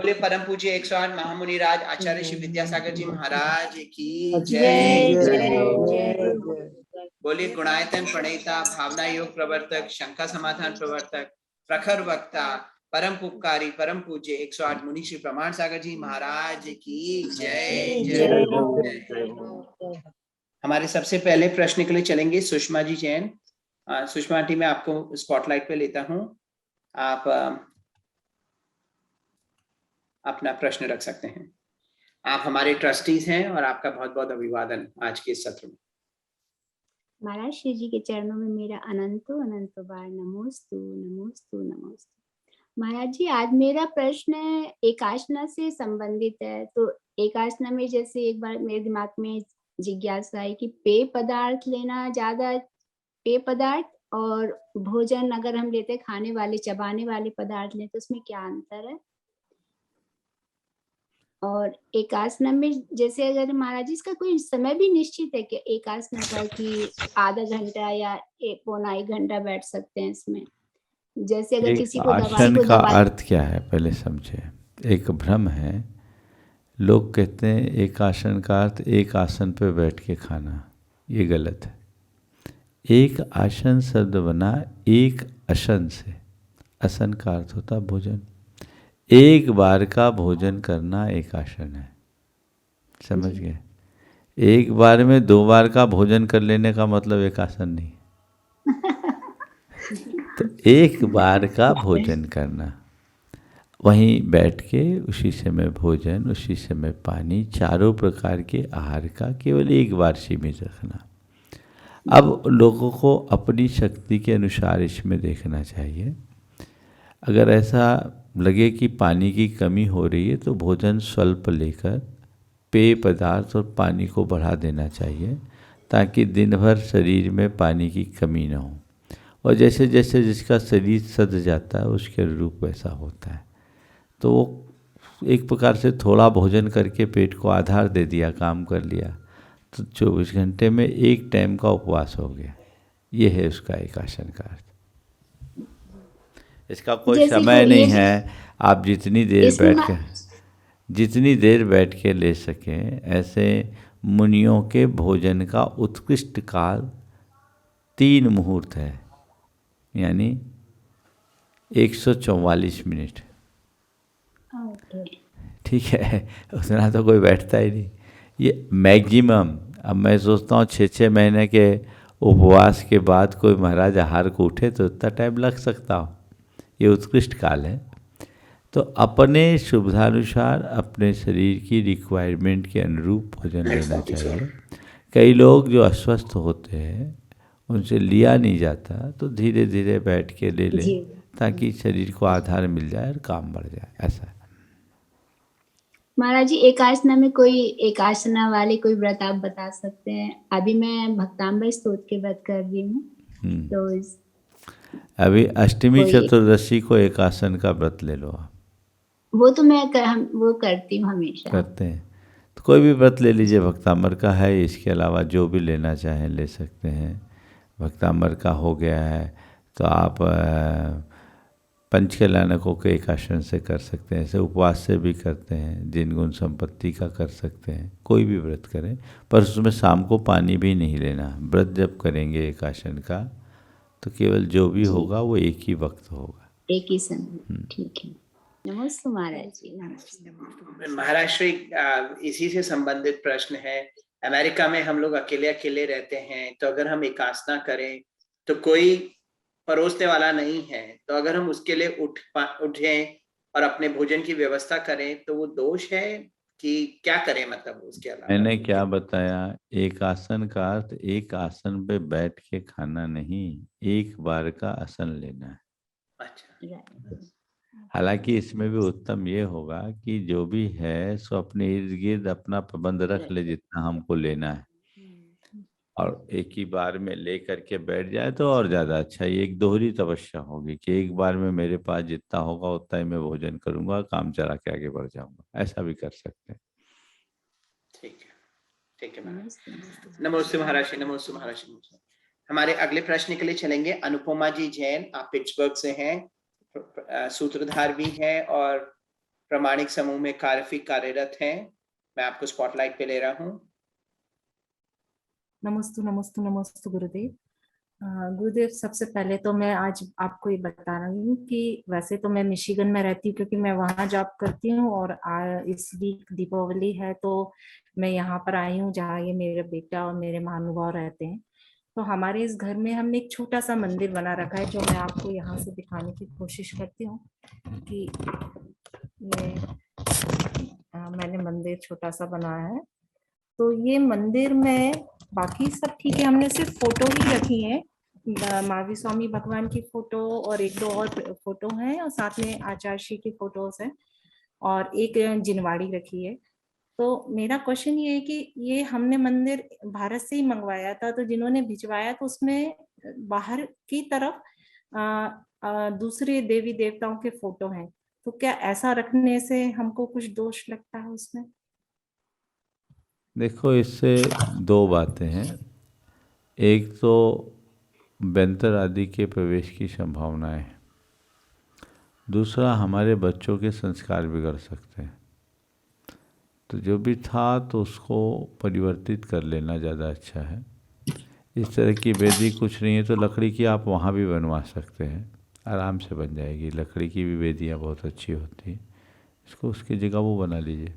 बोले परम पूज्य 108 महामुनि राज आचार्य श्री विद्यासागर जी महाराज की जय जय। जय। बोले गुणायतन प्रणेता भावना योग प्रवर्तक शंका समाधान प्रवर्तक प्रखर वक्ता परम उपकारी परम पूज्य 108 मुनि श्री प्रमाण सागर जी महाराज की जय जय। हमारे सबसे पहले प्रश्न के लिए चलेंगे सुषमा जी जैन। सुषमा जी, मैं आपको स्पॉटलाइट पे लेता हूं, आप अपना प्रश्न रख सकते हैं। आप हमारे ट्रस्टीज हैं और आपका बहुत बहुत अभिवादन आज के इस सत्र में। महाराज श्री जी के चरणों में मेरा अनंतो अनंतो बार नमोस्तु नमोस्तु नमोस्तु। महाराज जी, आज मेरा प्रश्न एकासना से संबंधित है। तो एकासना में जैसे एक बार मेरे दिमाग में जिज्ञासा है कि पेय पदार्थ लेना ज्यादा, पेय पदार्थ और भोजन अगर हम लेते खाने वाले चबाने वाले पदार्थ लेते तो उसमें क्या अंतर है? और एकासना में जैसे अगर महाराज जी इसका कोई समय भी निश्चित है कि एकासना का कि आधा घंटा या 1 घंटा बैठ सकते हैं इसमें? जैसे अगर किसी को आसन का अर्थ क्या है पहले समझे। एक भ्रम है, लोग कहते हैं एक आसन का अर्थ एक आसन पे बैठ के खाना, ये गलत है। एक आसन शब्द बना एक असन से, असन का अर्थ होता भोजन। एक बार का भोजन करना एक आसन है, समझ गए। एक बार में 2 बार का भोजन कर लेने का मतलब एक आसन नहीं। तो एक बार का भोजन करना, वहीं बैठ के उसी समय भोजन, उसी समय पानी, चारों प्रकार के आहार का केवल एक बार सीमित रखना। अब लोगों को अपनी शक्ति के अनुसार इसमें देखना चाहिए। अगर ऐसा लगे कि पानी की कमी हो रही है तो भोजन स्वल्प लेकर पेय पदार्थ और पानी को बढ़ा देना चाहिए, ताकि दिन भर शरीर में पानी की कमी ना हो। और जैसे जैसे जिसका शरीर सध जाता है उसके अनुरूप वैसा होता है। तो वो एक प्रकार से थोड़ा भोजन करके पेट को आधार दे दिया, काम कर लिया, तो 24 घंटे में एक टाइम का उपवास हो गया। ये है उसका एक आसन का अर्थ। इसका कोई समय नहीं है, आप जितनी देर बैठ के ले सकें। ऐसे मुनियों के भोजन का उत्कृष्ट काल 3 मुहूर्त है, यानी 144 मिनट। ठीक है, उतना तो कोई बैठता ही नहीं। ये मैक्सिमम, अब मैं सोचता हूँ 6-6 महीने के उपवास के बाद कोई महाराज आहार को उठे तो उतना टाइम लग सकता हो। ये उत्कृष्ट काल है। तो अपने सुविधानुसार अपने शरीर की रिक्वायरमेंट के अनुरूप भोजन लेना चाहिए। कई लोग जो अस्वस्थ होते हैं उनसे लिया नहीं जाता, तो धीरे धीरे बैठ के ले लें ताकि शरीर को आधार मिल जाए और काम बढ़ जाए। ऐसा महाराज जी, एकासना में कोई एकासना वाले कोई व्रत आप बता सकते हैं? अभी मैं भक्ताम्बर स्तोत्र के व्रत कर रही हूँ, तो अभी अष्टमी चतुर्दशी को एकासन का व्रत ले लो आप। वो तो मैं वो करती हूँ हमेशा। करते हैं तो कोई भी व्रत ले लीजिए, भक्ताम्बर का है। इसके अलावा जो भी लेना चाहें ले सकते हैं। भक्ताम्बर का हो गया है तो आप पंचकल्याणकों के एकासन से कर सकते हैं। ऐसे उपवास से भी करते हैं। दिन गुण संपत्ति का कर सकते हैं। कोई भी व्रत करें, पर उसमें शाम को पानी भी नहीं लेना। व्रत जब करेंगे एकासन का तो केवल जो भी होगा वो एक ही वक्त होगा, एक ही समय। ठीक है, नमस्ते महाराज जी। महाराज श्री, इसी से संबंधित प्रश्न है। अमेरिका में हम लोग अकेले अकेले रहते हैं, तो अगर हम एकासना करें तो कोई परोसने वाला नहीं है, तो अगर हम उसके लिए उठें और अपने भोजन की व्यवस्था करें तो वो दोष है कि क्या करें? मतलब उसके अलावा मैंने क्या बताया, एक आसन का अर्थ एक आसन पे बैठ के खाना नहीं, एक बार का आसन लेना है। अच्छा। हालांकि इसमें भी उत्तम ये होगा कि जो भी है सो अपने इर्द गिर्द अपना प्रबंध रख ले जितना हमको लेना है, और एक ही बार में ले करके बैठ जाए तो और ज़्यादा अच्छा। ये एक दोहरी तपस्या होगी कि एक बार में मेरे पास जितना होगा उतना ही मैं भोजन करूंगा, काम चला के आगे बढ़ जाऊंगा। ऐसा भी कर सकते हैं। ठीक है, ठीक है महाराज। नमस्ते महाराज जी, नमस्ते महाराज जी। हमारे अगले प्रश्न के लिए चलेंगे अनुपमा जी जैन। आप पिट्सबर्ग से हैं, सूत्रधार भी हैं और प्रामाणिक समूह में कार्यरत हैं, मैं आपको स्पॉटलाइट पे ले रहा हूँ। नमस्तु नमस्तु नमस्तु गुरुदेव। गुरुदेव, सबसे पहले तो मैं आज आपको ये बता रही हूँ कि वैसे तो मैं मिशिगन में रहती हूँ क्योंकि मैं वहाँ जॉब करती हूँ, और इस वीक दीपावली है तो मैं यहाँ पर आई हूँ जहाँ ये मेरे बेटा और मेरे महानुभाव रहते हैं। तो हमारे इस घर में हमने एक छोटा सा मंदिर बना रखा है जो मैं आपको यहाँ से दिखाने की कोशिश करती हूँ कि ये मैंने मंदिर छोटा सा बनाया है। तो ये मंदिर में बाकी सब ठीक है, हमने सिर्फ फोटो ही रखी है, महावीर स्वामी भगवान की फोटो और एक दो और फोटो हैं, और साथ में आचार्य श्री की फोटोज हैं, और एक जिनवाड़ी रखी है। तो मेरा क्वेश्चन ये है कि ये हमने मंदिर भारत से ही मंगवाया था, तो जिन्होंने भिजवाया तो उसमें बाहर की तरफ दूसरे देवी देवताओं के फोटो हैं, तो क्या ऐसा रखने से हमको कुछ दोष लगता है उसमें? देखो, इससे दो बातें हैं। एक तो व्यंतर आदि के प्रवेश की संभावनाएं है, दूसरा हमारे बच्चों के संस्कार बिगड़ सकते हैं। तो जो भी था तो उसको परिवर्तित कर लेना ज़्यादा अच्छा है। इस तरह की वेदी कुछ नहीं है तो लकड़ी की आप वहाँ भी बनवा सकते हैं, आराम से बन जाएगी। लकड़ी की भी वेदियाँ बहुत अच्छी होती हैं, इसको उसकी जगह वो बना लीजिए।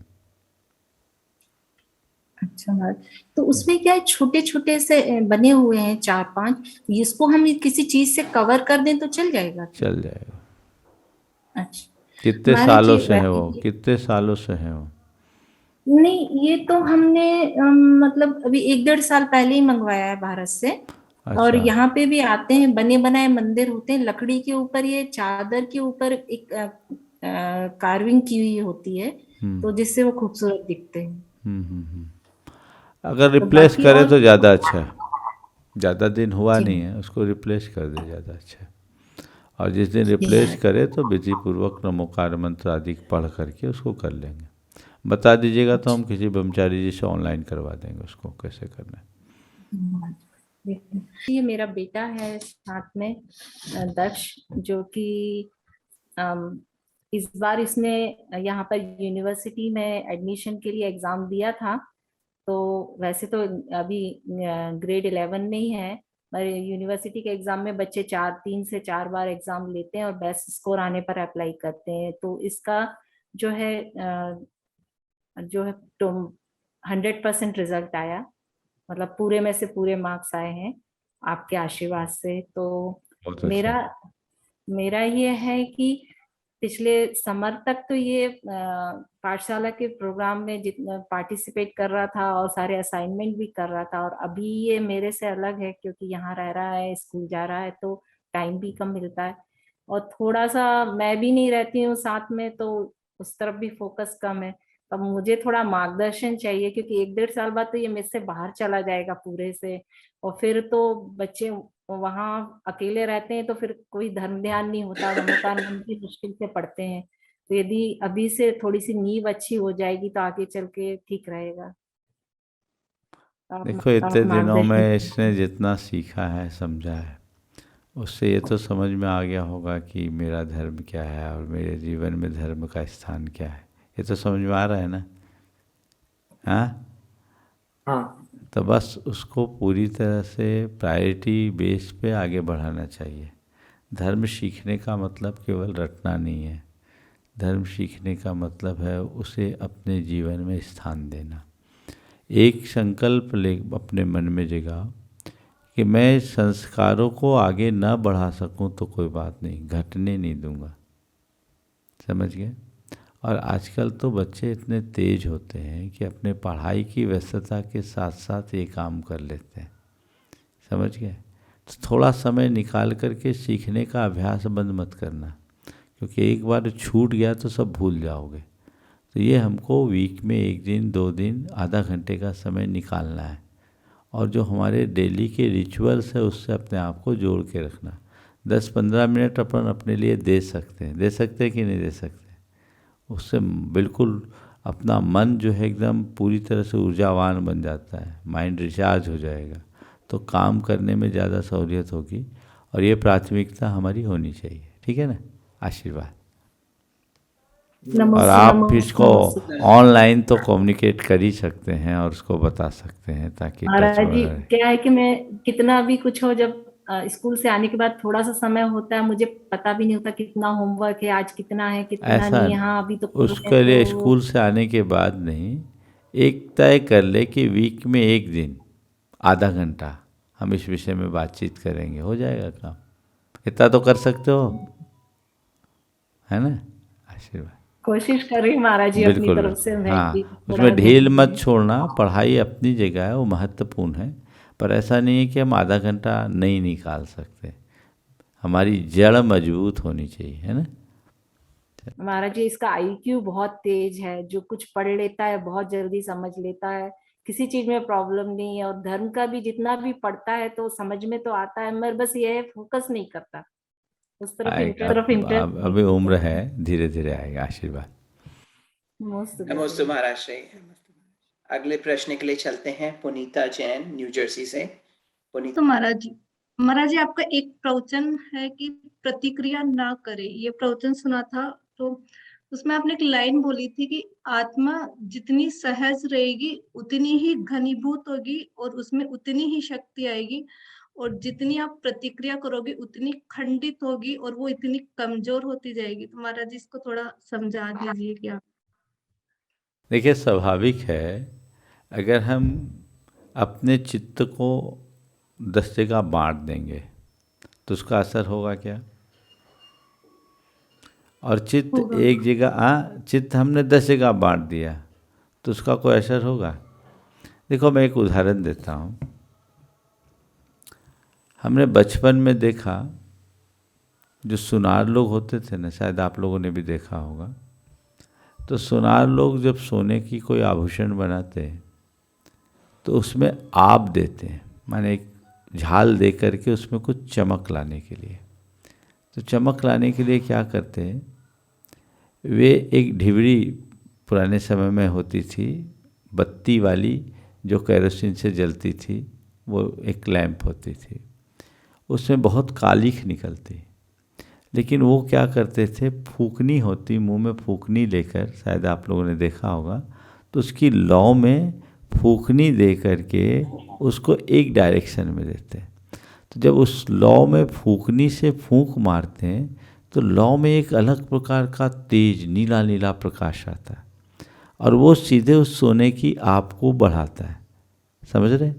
अच्छा महाराज, तो उसमें क्या है, छोटे छोटे से बने हुए हैं 4-5, इसको हम किसी चीज से कवर कर दें तो चल जाएगा? चल जाएगा। अच्छा कितने महाराज सालों जी, से है वो? कितने सालों से है वो? नहीं, ये तो हमने मतलब अभी 1-1.5 साल पहले ही मंगवाया है भारत से। और अच्छा। यहाँ पे भी आते हैं, बने बनाए मंदिर होते हैं, लकड़ी के ऊपर, ये चादर के ऊपर एक कार्विंग की हुई होती है, तो जिससे वो खूबसूरत दिखते हैं। अगर तो रिप्लेस बाकी करे और तो ज़्यादा अच्छा है। ज़्यादा दिन हुआ जी नहीं है, उसको रिप्लेस कर दे, ज़्यादा अच्छा है। और जिस दिन जी रिप्लेस महाराज। करे तो विधि पूर्वक नमोकार मंत्र आदि पढ़ करके उसको कर लेंगे। बता दीजिएगा तो हम किसी ब्रह्मचारी जी से ऑनलाइन करवा देंगे उसको कैसे करना है। ये मेरा बेटा है साथ में, दक्ष, जो कि इस बार इसने यहाँ पर यूनिवर्सिटी में एडमिशन के लिए एग्जाम दिया था। तो वैसे तो अभी ग्रेड 11 में ही है, पर यूनिवर्सिटी के एग्जाम में बच्चे 3 से 4 बार एग्जाम लेते हैं और बेस्ट स्कोर आने पर अप्लाई करते हैं। तो इसका जो है तो 100% रिजल्ट आया, मतलब पूरे में से पूरे मार्क्स आए हैं आपके आशीर्वाद से। तो बहुत मेरा अच्छा। मेरा ये है कि पिछले समर तक तो ये पाठशाला के प्रोग्राम में जितना पार्टिसिपेट कर रहा था और सारे असाइनमेंट भी कर रहा था, और अभी ये मेरे से अलग है क्योंकि यहाँ रह रहा है, स्कूल जा रहा है, तो टाइम भी कम मिलता है, और थोड़ा सा मैं भी नहीं रहती हूँ साथ में, तो उस तरफ भी फोकस कम है। अब मुझे थोड़ा मार्गदर्शन चाहिए क्योंकि 1-1.5 साल बाद तो ये मेरे से बाहर चला जाएगा पूरे से, और फिर तो बच्चे वहाँ अकेले रहते हैं तो फिर कोई धर्म ध्यान नहीं होता, नमोकार मंत्र भी मुश्किल से पढ़ते हैं। तो यदि अभी से थोड़ी सी नींव अच्छी हो जाएगी तो आगे चल के ठीक रहेगा। देखो, आप इतने दिनों मार्गदर्शन में इसने कीजिए। जितना सीखा है, समझा है, उससे ये तो समझ में आ गया होगा कि मेरा धर्म क्या है और मेरे जीवन में धर्म का स्थान क्या है। ये तो समझ में आ रहा है ना? हाँ। तो बस उसको पूरी तरह से प्रायोरिटी बेस पे आगे बढ़ाना चाहिए। धर्म सीखने का मतलब केवल रटना नहीं है। धर्म सीखने का मतलब है उसे अपने जीवन में स्थान देना। एक संकल्प ले अपने मन में जगाओ कि मैं संस्कारों को आगे न बढ़ा सकूं तो कोई बात नहीं, घटने नहीं दूंगा। समझ गए? और आजकल तो बच्चे इतने तेज होते हैं कि अपने पढ़ाई की व्यस्तता के साथ साथ ये काम कर लेते हैं। समझ गए? तो थोड़ा समय निकाल करके सीखने का अभ्यास बंद मत करना, क्योंकि एक बार छूट गया तो सब भूल जाओगे। तो ये हमको वीक में 1 दिन 2 दिन आधा घंटे का समय निकालना है, और जो हमारे डेली के रिचुअल्स है उससे अपने आप को जोड़ के रखना। 10-15 मिनट अपन अपने लिए दे सकते हैं कि नहीं दे सकते? उससे बिल्कुल अपना मन जो है एकदम पूरी तरह से ऊर्जावान बन जाता है, माइंड रिचार्ज हो जाएगा, तो काम करने में ज़्यादा सहूलियत होगी। और ये प्राथमिकता हमारी होनी चाहिए। ठीक है ना? आशीर्वाद। और आप इसको ऑनलाइन तो कम्युनिकेट कर ही सकते हैं और उसको बता सकते हैं ताकि टच महाराज में जी रहे। क्या है कि मैं कितना भी कुछ हो, जब स्कूल से आने के बाद थोड़ा सा समय होता है, मुझे पता भी नहीं होता कितना होमवर्क है आज, कितना है कितना ऐसा नहीं है। हाँ अभी तो उसके लिए स्कूल से आने के बाद नहीं, एक तय कर ले कि वीक में एक दिन आधा घंटा हम इस विषय में बातचीत करेंगे, हो जाएगा काम। इतना तो कर सकते हो, है ना? आशीर्वाद। कोशिश कर रही हूँ महाराज जी अपनी बिल्कुल तरफ से, बिल्कुल, मैं भी हाँ, थोड़ा उसमें ढील मत देखूंगी। छोड़ना। पढ़ाई अपनी जगह है, वो महत्वपूर्ण है, पर ऐसा नहीं है कि हम आधा घंटा नहीं निकाल सकते। हमारी जड़ मजबूत होनी चाहिए, है ना? महाराज जी इसका आईक्यू बहुत तेज है, जो कुछ पढ़ लेता है बहुत जल्दी समझ लेता है, किसी चीज में प्रॉब्लम नहीं है। और धर्म का भी जितना भी पढ़ता है तो समझ में तो आता है, मगर बस ये है फोकस नहीं करता, उस तरफ आएगा, इंटरेस्ट नहीं अभी उम्र दिखाता। है, धीरे धीरे आएगा। आशीर्वाद। मस्त नमोस्तु महाराज श्री। अगले प्रश्न के लिए चलते हैं पुनीता जैन न्यू जर्सी से। तो पुनीता। महाराज जी आपका एक प्रवचन है कि प्रतिक्रिया ना करे, ये प्रवचन सुना था। तो उसमें आपने एक लाइन बोली थी कि आत्मा जितनी सहज रहेगी उतनी ही घनीभूत होगी और उसमें उतनी ही शक्ति आएगी, और जितनी आप प्रतिक्रिया करोगे उतनी खंडित होगी और वो इतनी कमजोर होती जाएगी। तो महाराज जी इसको थोड़ा समझा दीजिए कि आप। देखिए, स्वाभाविक है, अगर हम अपने चित्त को 10 जगह बांट देंगे तो उसका असर होगा क्या? और चित्त होगा। एक जगह, चित्त हमने 10 जगह बांट दिया तो उसका कोई असर होगा? देखो, मैं एक उदाहरण देता हूँ। हमने बचपन में देखा, जो सुनार लोग होते थे ना, शायद आप लोगों ने भी देखा होगा, तो सुनार लोग जब सोने की कोई आभूषण बनाते हैं तो उसमें आप देते हैं, माने एक झाल दे करके उसमें कुछ चमक लाने के लिए। तो चमक लाने के लिए क्या करते हैं, वे एक ढिबरी पुराने समय में होती थी, बत्ती वाली, जो केरोसिन से जलती थी, वो एक लैंप होती थी, उसमें बहुत कालिख निकलती। लेकिन वो क्या करते थे, फूकनी होती, मुंह में फूकनी लेकर, शायद आप लोगों ने देखा होगा, तो उसकी लौ में फूकनी दे करके उसको एक डायरेक्शन में देते हैं। तो जब उस लौ में फूकनी से फूंक मारते हैं तो लौ में एक अलग प्रकार का तेज नीला नीला प्रकाश आता है और वो सीधे उस सोने की आप को बढ़ाता है। समझ रहे?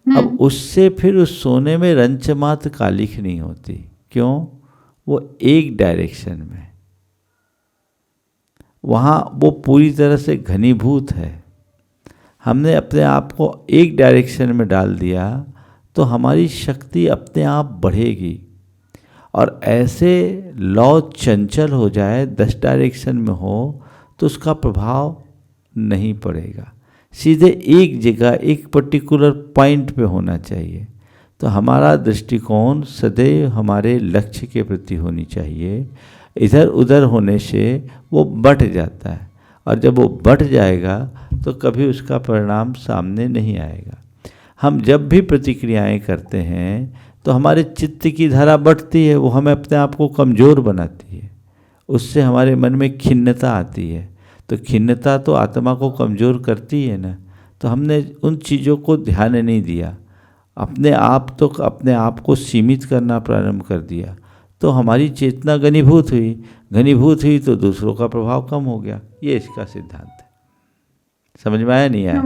अब उससे फिर उस सोने में रंचमात्र कालिख नहीं होती। क्यों? वो एक डायरेक्शन में, वहाँ वो पूरी तरह से घनीभूत है। हमने अपने आप को एक डायरेक्शन में डाल दिया तो हमारी शक्ति अपने आप बढ़ेगी। और ऐसे लौ चंचल हो जाए, 10 डायरेक्शन में हो, तो उसका प्रभाव नहीं पड़ेगा, सीधे एक जगह एक पर्टिकुलर पॉइंट पे होना चाहिए। तो हमारा दृष्टिकोण सदैव हमारे लक्ष्य के प्रति होनी चाहिए। इधर उधर होने से वो बट जाता है, और जब वो बट जाएगा तो कभी उसका परिणाम सामने नहीं आएगा। हम जब भी प्रतिक्रियाएं करते हैं तो हमारे चित्त की धारा बढ़ती है, वो हमें अपने आप को कमज़ोर बनाती है, उससे हमारे मन में खिन्नता आती है। तो खिन्नता तो आत्मा को कमज़ोर करती है ना। तो हमने उन चीज़ों को ध्यान नहीं दिया, अपने आप को सीमित करना प्रारंभ कर दिया। तो हमारी चेतना घनीभूत हुई तो दूसरों का प्रभाव कम हो गया। ये इसका सिद्धांत है। समझ में आया नहीं आया?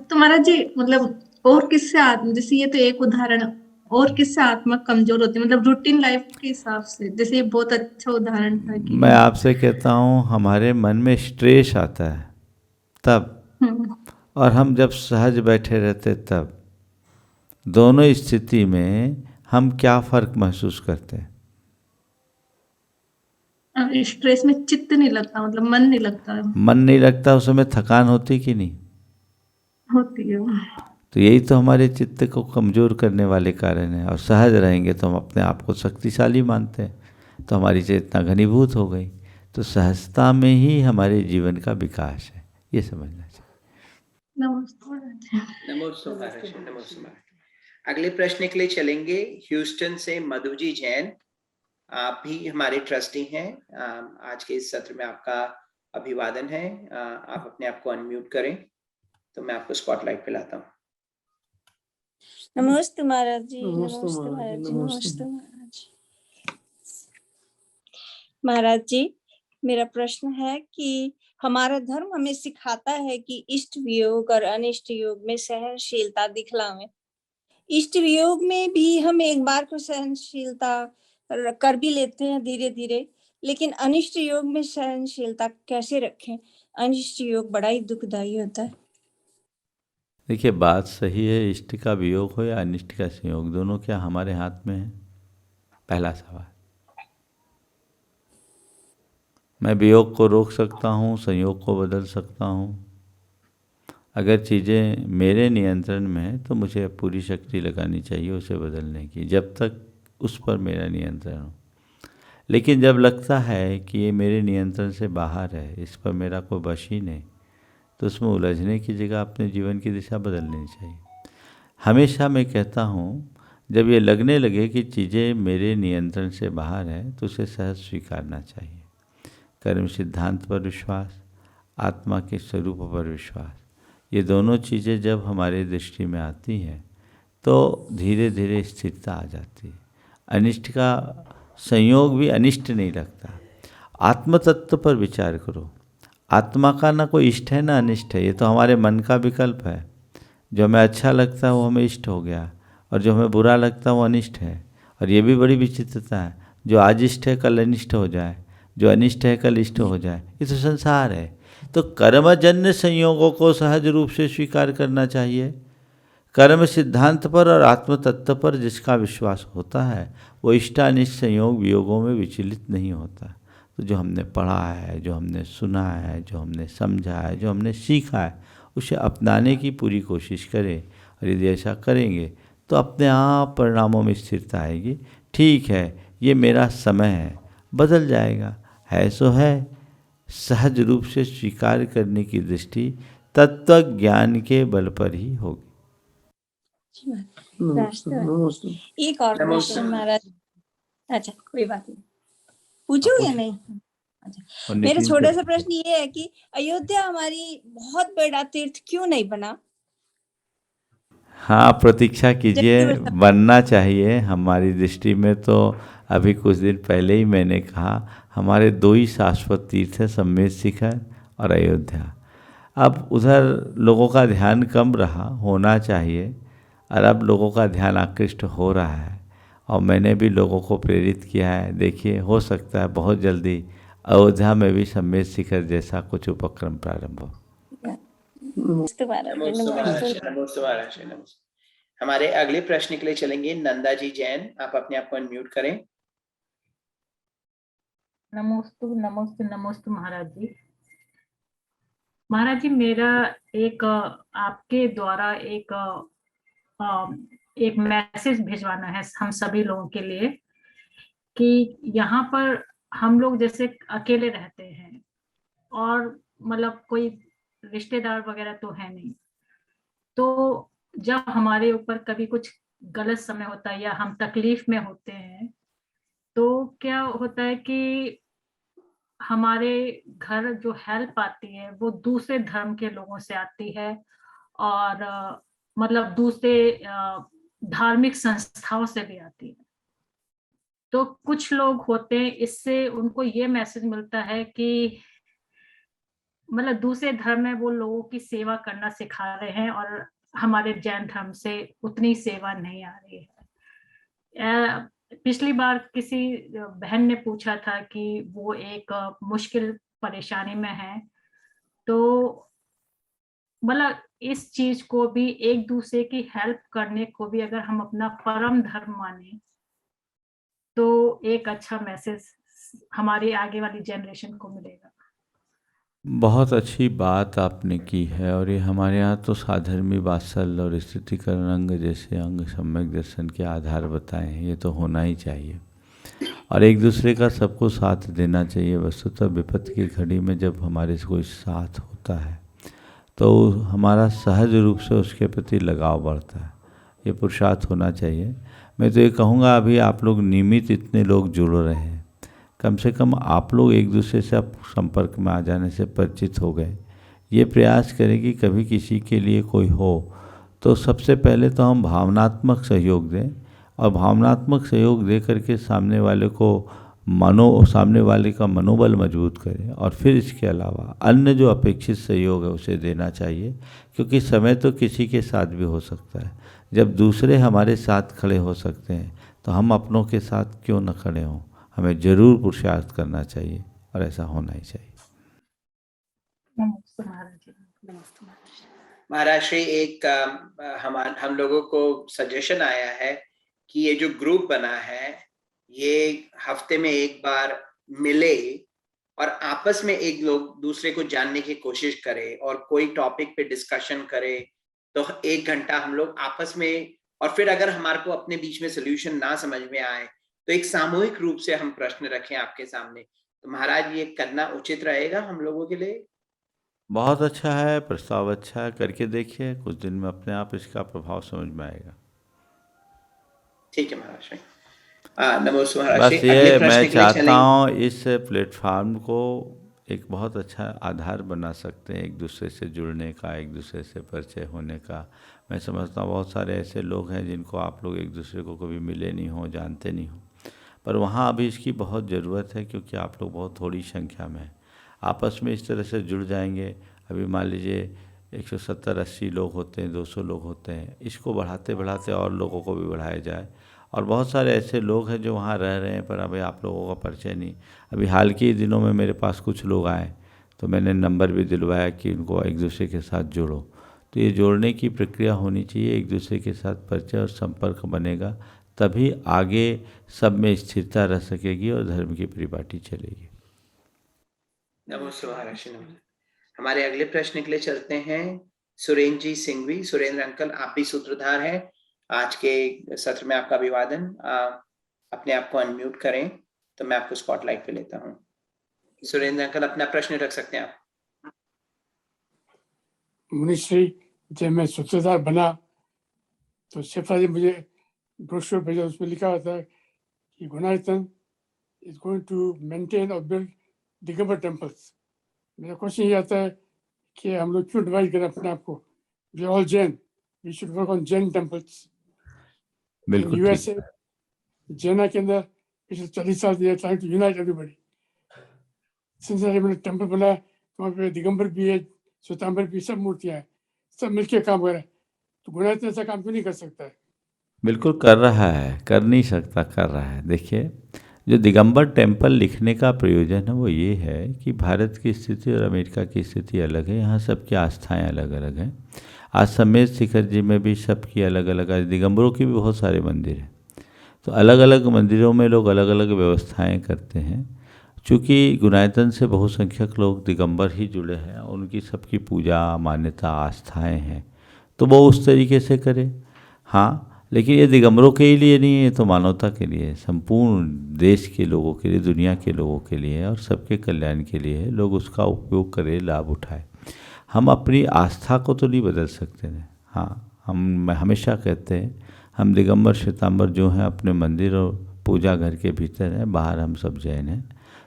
तो महाराज जी मतलब और किससे आत्मा, जैसे ये तो एक उदाहरण, और किससे आत्मा कमजोर होती है, मतलब रूटीन लाइफ के हिसाब से? जैसे ये बहुत अच्छा उदाहरण था कि मैं आपसे कहता हूँ, हमारे मन में स्ट्रेस आता है तब, और हम जब सहज बैठे रहते तब, दोनों स्थिति में हम क्या फर्क महसूस करते हैं? स्ट्रेस में चित्त नहीं लगता, मतलब मन नहीं लगता। मन नहीं लगता, उस समय थकान होती कि नहीं होती है। तो यही तो हमारे चित्त को कमज़ोर करने वाले कारण है। और सहज रहेंगे तो हम अपने आप को शक्तिशाली मानते हैं, तो हमारी चेतना घनीभूत हो गई। तो सहजता में ही हमारे जीवन का विकास है, ये समझना चाहिए। नमस्ते। अगले प्रश्न के लिए चलेंगे ह्यूस्टन से मधु जी जैन। आप भी हमारे ट्रस्टी हैं। आज के इस सत्र में आपका अभिवादन है। आप अपने आप को अनम्यूट करें तो मैं आपको स्पॉटलाइट पे लाता हूँ। नमस्ते महाराज जी। नमस्ते नमस्ते महाराज महाराज जी, जी। नमस्ते। नमस्ते महाराज जी। महाराज जी, मेरा प्रश्न है कि हमारा धर्म हमें सिखाता है कि इष्ट वियोग और अनिष्ट योग में सहनशीलता दिखलावें। इष्ट वियोग में भी हम एक बार को सहनशीलता कर भी लेते हैं धीरे धीरे, लेकिन अनिष्ट योग में सहनशीलता कैसे रखें? अनिष्ट योग बड़ा ही दुखदाई होता है। देखिए, बात सही है। इष्ट का वियोग हो या अनिष्ट का संयोग, दोनों क्या हमारे हाथ में है? पहला सवाल। मैं वियोग को रोक सकता हूँ, संयोग को बदल सकता हूँ। अगर चीज़ें मेरे नियंत्रण में हैं तो मुझे पूरी शक्ति लगानी चाहिए उसे बदलने की, जब तक उस पर मेरा नियंत्रण हो। लेकिन जब लगता है कि ये मेरे नियंत्रण से बाहर है, इस पर मेरा कोई वश ही नहीं, तो उसमें उलझने की जगह अपने जीवन की दिशा बदल लेनी चाहिए। हमेशा मैं कहता हूँ, जब ये लगने लगे कि चीज़ें मेरे नियंत्रण से बाहर है तो उसे सहज स्वीकारना चाहिए। कर्म सिद्धांत पर विश्वास, आत्मा के स्वरूप पर विश्वास, ये दोनों चीज़ें जब हमारे दृष्टि में आती हैं तो धीरे धीरे स्थिरता आ जाती है। अनिष्ट का संयोग भी अनिष्ट नहीं लगता। आत्म तत्व पर विचार करो। आत्मा का ना कोई इष्ट है ना अनिष्ट है, ये तो हमारे मन का विकल्प है। जो हमें अच्छा लगता है वो हमें इष्ट हो गया, और जो हमें बुरा लगता है वो अनिष्ट है। और ये भी बड़ी विचित्रता है, जो आज इष्ट है कल अनिष्ट हो जाए, जो अनिष्ट है कल इष्ट हो जाए। ये तो संसार है। तो कर्मजन्य संयोगों को सहज रूप से स्वीकार करना चाहिए। कर्म सिद्धांत पर और आत्म तत्व पर जिसका विश्वास होता है वो इष्टानिष्ट संयोग वियोगों में विचलित नहीं होता। तो जो हमने पढ़ा है, जो हमने सुना है, जो हमने समझा है, जो हमने सीखा है, उसे अपनाने की पूरी कोशिश करें। और यदि ऐसा करेंगे तो अपने आप परिणामों में स्थिरता आएगी। ठीक है, ये मेरा समय है, बदल जाएगा, है सो है। सहज रूप से स्वीकार करने की दृष्टि तत्व ज्ञान के बल पर ही होगी। नमस्ते नमस्ते। एक और क्वेश्चन महाराज। अच्छा, कोई बात नहीं, पूछो या नहीं? अच्छा, और मेरा नितिन छोटा सर- सा प्रश्न ये है कि अयोध्या हमारी बहुत बड़ा तीर्थ क्यों नहीं बना? हाँ, प्रतीक्षा कीजिए, जबकि वो सब- बनना चाहिए। हमारी दृष्टि में तो अभी कुछ दिन पहले ही मैंने कहा, हमारे दो ही शाश्वत तीर्थ है, सम्मेद शिखर और अयोध्या। अब उधर लोगों का ध्यान कम रहा, होना चाहिए, और अब लोगों का ध्यान आकृष्ट हो रहा है। और मैंने भी लोगों को प्रेरित किया है। देखिए, हो सकता है बहुत जल्दी अयोध्या में भी सम्मेद शिखर जैसा कुछ उपक्रम प्रारंभ हो। नमस्ते महाराज जी। नमस्ते महाराज, नमस्ते। नमस्ते महाराज, नमस्ते। हमारे अगले प्रश्न के लिए चलेंगे नंदा जी जैन। आप अपने आप को अनम्यूट करें। नमोस्तु नमोस्तु नमोस्तु महाराज जी। महाराज जी, मेरा एक आपके द्वारा एक मैसेज भिजवाना है हम सभी लोगों के लिए कि यहाँ पर हम लोग जैसे अकेले रहते हैं और मतलब कोई रिश्तेदार वगैरह तो है नहीं, तो जब हमारे ऊपर कभी कुछ गलत समय होता है या हम तकलीफ में होते हैं तो क्या होता है कि हमारे घर जो हेल्प आती है वो दूसरे धर्म के लोगों से आती है और मतलब दूसरे धार्मिक संस्थाओं से भी आती है। तो कुछ लोग होते हैं, इससे उनको ये मैसेज मिलता है कि मतलब दूसरे धर्म में वो लोगों की सेवा करना सिखा रहे हैं और हमारे जैन धर्म से उतनी सेवा नहीं आ रही है। पिछली बार किसी बहन ने पूछा था कि वो एक मुश्किल परेशानी में है, तो मतलब इस चीज को भी, एक दूसरे की हेल्प करने को भी अगर हम अपना परम धर्म माने तो एक अच्छा मैसेज हमारी आगे वाली जनरेशन को मिलेगा। बहुत अच्छी बात आपने की है। और ये हमारे यहाँ तो साधर्मी वात्सल्य और स्थितिकरण अंग जैसे अंग सम्यक दर्शन के आधार बताए हैं। ये तो होना ही चाहिए और एक दूसरे का सबको साथ देना चाहिए। वस्तुतः विपत्ति की घड़ी में जब हमारे से कोई साथ होता है तो हमारा सहज रूप से उसके प्रति लगाव बढ़ता है। ये पुरुषार्थ होना चाहिए। मैं तो ये कहूँगा अभी आप लोग नियमित इतने लोग जुड़ रहे हैं, कम से कम आप लोग एक दूसरे से अब संपर्क में आ जाने से परिचित हो गए। ये प्रयास करें कि कभी किसी के लिए कोई हो तो सबसे पहले तो हम भावनात्मक सहयोग दें, और भावनात्मक सहयोग दे करके सामने वाले का मनोबल मजबूत करें, और फिर इसके अलावा अन्य जो अपेक्षित सहयोग है उसे देना चाहिए, क्योंकि समय तो किसी के साथ भी हो सकता है। जब दूसरे हमारे साथ खड़े हो सकते हैं तो हम अपनों के साथ क्यों न खड़े हों। हमें जरूर पुरुषार्थ करना चाहिए और ऐसा होना ही चाहिए। नमस्ते महाराज जी। नमस्ते महाराज जी। महाराज श्री, एक हम लोगों को सजेशन आया है कि ये जो ग्रुप बना है ये हफ्ते में एक बार मिले और आपस में एक लोग दूसरे को जानने की कोशिश करे और कोई टॉपिक पे डिस्कशन करे। तो 1 घंटा हम लोग आपस में, और फिर अगर हमारे को अपने बीच में सोल्यूशन ना समझ में आए तो एक सामूहिक रूप से हम प्रश्न रखें आपके सामने। तो महाराज ये करना उचित रहेगा हम लोगों के लिए? बहुत अच्छा है, प्रस्ताव अच्छा है, करके देखिए, कुछ दिन में अपने आप इसका प्रभाव समझ में आएगा। ठीक है महाराज श्री। नमस्ते महाराज बस श्री। अगले ये प्रश्न मैं के लिए चाहता चलेंगे। हूँ इस प्लेटफॉर्म को एक बहुत अच्छा आधार बना सकते हैं एक दूसरे से जुड़ने का, एक दूसरे से परिचय होने का। मैं समझता हूँ बहुत सारे ऐसे लोग हैं जिनको आप लोग एक दूसरे को कभी मिले नहीं हो, जानते नहीं हो, पर वहाँ अभी इसकी बहुत ज़रूरत है, क्योंकि आप लोग बहुत थोड़ी संख्या में आपस में इस तरह से जुड़ जाएंगे। अभी मान लीजिए 170-80 लोग होते हैं, 200 लोग होते हैं, इसको बढ़ाते बढ़ाते और लोगों को भी बढ़ाया जाए। और बहुत सारे ऐसे लोग हैं जो वहाँ रह रहे हैं पर अभी आप लोगों का परिचय नहीं। अभी हाल के दिनों में मेरे पास कुछ लोग आए तो मैंने नंबर भी दिलवाया कि उनको एक दूसरे के साथ जोड़ो। तो ये जोड़ने की प्रक्रिया होनी चाहिए, एक दूसरे के साथ परिचय और संपर्क बनेगा, तभी आगे सब में स्थिरता रह सकेगी और धर्म की परिपाटी चलेगी। नमस्ते महाराज श्री। हमारे अगले प्रश्न के लिए चलते हैं। सुरेंद्र जी सिंघवी। सुरेंद्र अंकल, आप भी सूत्रधार हैं आज के सत्र में। आपका अभिवादन। अपने आप को अनम्यूट करें तो मैं आपको स्पॉटलाइट पे लेता हूं। सुरेंद्र अंकल, अपना प्रश्न रख सकते हैं आप। मुनिश्री, जब मैं सूत्रधार बना तो शेफा जी मुझे ब्रोशर भेजा, उसमें लिखा हुआ था कि Gunayatan is going to maintain और बिल्ड दिगंबर टेम्पल्स। मेरा क्वेश्चन ये आता है कि हम लोग क्यों डिवाइड करें अपने आप को? We all Jain, we should work on Jain temples. बिल्कुल यूएसए जैना के अंदर पिछले 40 साल से trying to unite everybody. Sincerely मैंने टेम्पल बनाया तो वहाँ पे दिगंबर भी है, श्वेतांबर भी, सब मूर्तियाँ हैं, सब मिलके काम कर रहे हैं। तो गुणायतन ऐसा काम क्यों नहीं कर सकता है? बिल्कुल कर रहा है, कर नहीं सकता, कर रहा है। देखिए, जो दिगंबर टेम्पल लिखने का प्रयोजन है वो ये है कि भारत की स्थिति और अमेरिका की स्थिति अलग है, यहाँ सबकी आस्थाएं अलग अलग हैं। आज समेत शिखर जी में भी सबकी अलग अलग, आज दिगंबरों की भी बहुत सारे मंदिर हैं, तो अलग अलग मंदिरों में लोग अलग अलग व्यवस्थाएं करते हैं। चूँकि गुणायतन से बहुसंख्यक लोग दिगंबर ही जुड़े हैं, उनकी सबकी पूजा, मान्यता, आस्थाएं हैं, तो वो उस तरीके से करें। हाँ, लेकिन ये दिगंबरों के ही लिए नहीं है, तो मानवता के लिए है, संपूर्ण देश के लोगों के लिए, दुनिया के लोगों के लिए है और सबके कल्याण के लिए है। लोग उसका उपयोग करें, लाभ उठाएं। हम अपनी आस्था को तो नहीं बदल सकते हैं। हाँ, हम हमेशा कहते हैं हम दिगंबर श्वेतांबर जो हैं अपने मंदिर और पूजा घर के भीतर हैं, बाहर हम सब जैन हैं।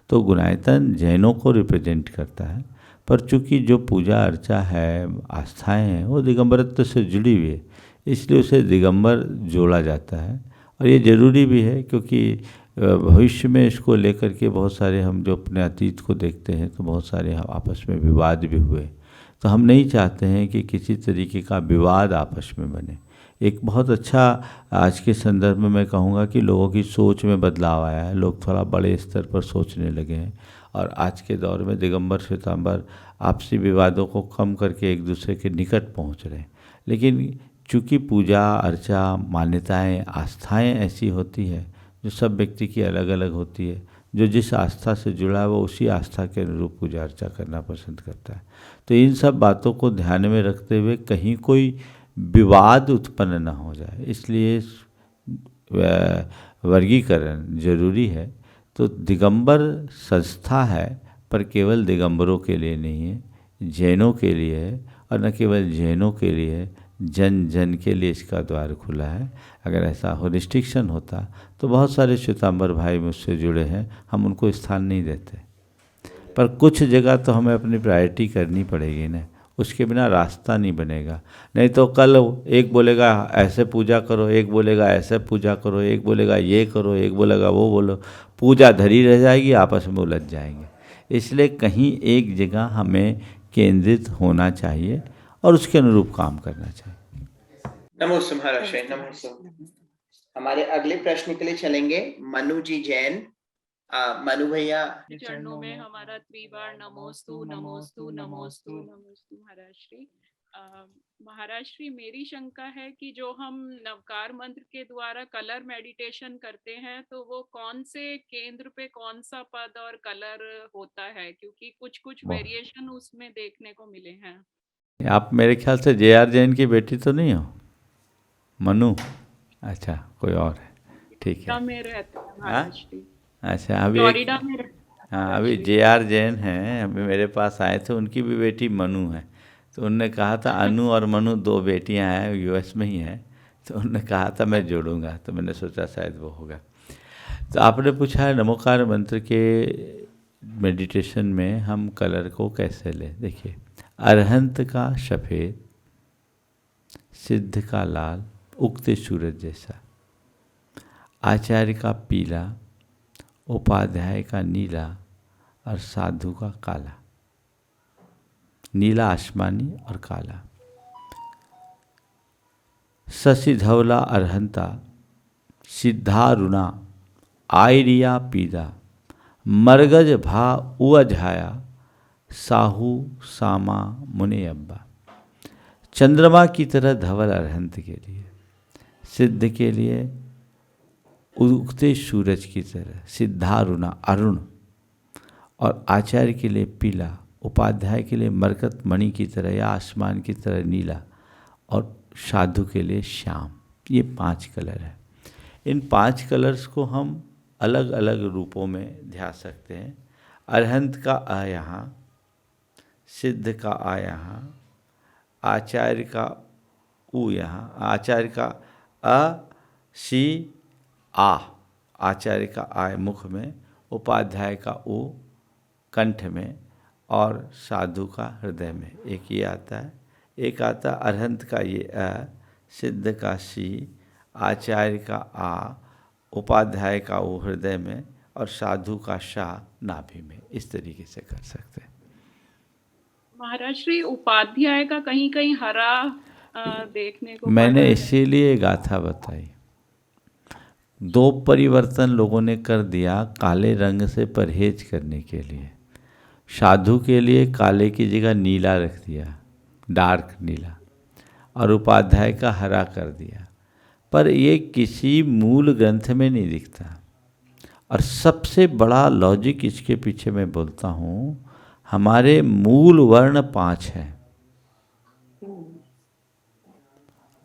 तो गुणायतन जैनों को रिप्रेजेंट करता है, पर चूँकि जो पूजा अर्चा है, आस्थाएँ हैं, वो दिगंबरत्व से जुड़ी हुई है, इसलिए उसे दिगंबर जोड़ा जाता है। और ये ज़रूरी भी है, क्योंकि भविष्य में इसको लेकर के बहुत सारे, हम जो अपने अतीत को देखते हैं तो बहुत सारे आपस में विवाद भी हुए। तो हम नहीं चाहते हैं कि किसी तरीके का विवाद आपस में बने। एक बहुत अच्छा आज के संदर्भ में मैं कहूँगा कि लोगों की सोच में बदलाव आया है, लोग थोड़ा बड़े स्तर पर सोचने लगे हैं और आज के दौर में दिगंबर श्वेतांबर आपसी विवादों को कम करके एक दूसरे के निकट पहुँच रहे हैं। लेकिन चूँकि पूजा अर्चा, मान्यताएं, आस्थाएं ऐसी होती है जो सब व्यक्ति की अलग अलग होती है, जो जिस आस्था से जुड़ा है वो उसी आस्था के अनुरूप पूजा अर्चा करना पसंद करता है। तो इन सब बातों को ध्यान में रखते हुए कहीं कोई विवाद उत्पन्न न हो जाए, इसलिए वर्गीकरण जरूरी है। तो दिगंबर संस्था है, पर केवल दिगंबरों के लिए नहीं है, जैनों के लिए है, और न केवल जैनों के लिए है, जन जन के लिए इसका द्वार खुला है। अगर ऐसा हो रिस्ट्रिक्शन होता तो बहुत सारे श्वेतांबर भाई मुझसे जुड़े हैं, हम उनको स्थान नहीं देते, पर कुछ जगह तो हमें अपनी प्रायोरिटी करनी पड़ेगी ना, उसके बिना रास्ता नहीं बनेगा। नहीं तो कल एक बोलेगा ऐसे पूजा करो, एक बोलेगा ऐसे पूजा करो, एक बोलेगा ये करो, एक बोलेगा वो बोलो, पूजा धरी रह जाएगी, आपस में उलझ जाएंगे। इसलिए कहीं एक जगह हमें केंद्रित होना चाहिए और उसके अनुरूप काम करना चाहिए। नमोस्तु महाराज, नमोस्तु। हमारे अगले प्रश्न के लिए चलेंगे मनु जी जैन। मनु भैया। चरणों में हमारा त्रिबार नमोस्तु नमोस्तु नमोस्तु नमोस्तु महाराज श्री। महाराज श्री, मेरी शंका है कि जो हम नवकार मंत्र के द्वारा कलर मेडिटेशन करते हैं तो वो कौन से केंद्र पे कौन सा पद और कलर होता है, क्योंकि कुछ कुछ वेरिएशन उसमें देखने को मिले हैं। आप मेरे ख्याल से JR जैन की बेटी तो नहीं हो मनु? अच्छा, कोई और है, ठीक है। में रहते हैं महाराज श्री। अच्छा, अभी फ्लोरिडा में हाँ, अभी JR जैन हैं, अभी मेरे पास आए थे, उनकी भी बेटी मनु है। तो उनने कहा था अनु और मनु 2 बेटियां हैं, US में ही हैं, तो उन्होंने कहा था मैं जोड़ूंगा, तो मैंने सोचा शायद वो होगा। तो आपने पूछा है नमोकार मंत्र के मेडिटेशन में हम कलर को कैसे लें। देखिए, अरहंत का सफ़ेद, सिद्ध का लाल उगते सूरज जैसा, आचार्य का पीला, उपाध्याय का नीला और साधु का काला। नीला आसमानी और काला। शशि धवला अरहंता, सिद्धारुणा आयरिया पीदा, मरगज भा उअझाया, साहू सामा मुने अब्बा। चंद्रमा की तरह धवल अरहंत के लिए, सिद्ध के लिए उगते सूरज की तरह सिद्धारुणा अरुण, और आचार्य के लिए पीला, उपाध्याय के लिए मरकत मणि की तरह या आसमान की तरह नीला, और साधु के लिए श्याम। ये 5 कलर है। इन 5 कलर्स को हम अलग अलग रूपों में ध्यान सकते हैं। अरहंत का आ यहाँ, सिद्ध का आ यहाँ, आचार्य का ऊ यहाँ, आचार्य का अ सी आ, आचार्य का आ मुख में, उपाध्याय का ऊ कंठ में, और साधु का हृदय में। एक ये आता है, एक आता अरहंत का ये अ, सिद्ध का सी, आचार्य का आ, उपाध्याय का वो हृदय में, और साधु का शा नाभि में। इस तरीके से कर सकते हैं। महाराज श्री, उपाध्याय का कहीं कहीं हरा देखने को मैंने इसीलिए गाथा बताई। 2 परिवर्तन लोगों ने कर दिया काले रंग से परहेज करने के लिए। साधु के लिए काले की जगह नीला रख दिया, डार्क नीला, और उपाध्याय का हरा कर दिया। पर ये किसी मूल ग्रंथ में नहीं दिखता। और सबसे बड़ा लॉजिक इसके पीछे मैं बोलता हूँ, हमारे मूल वर्ण 5 हैं।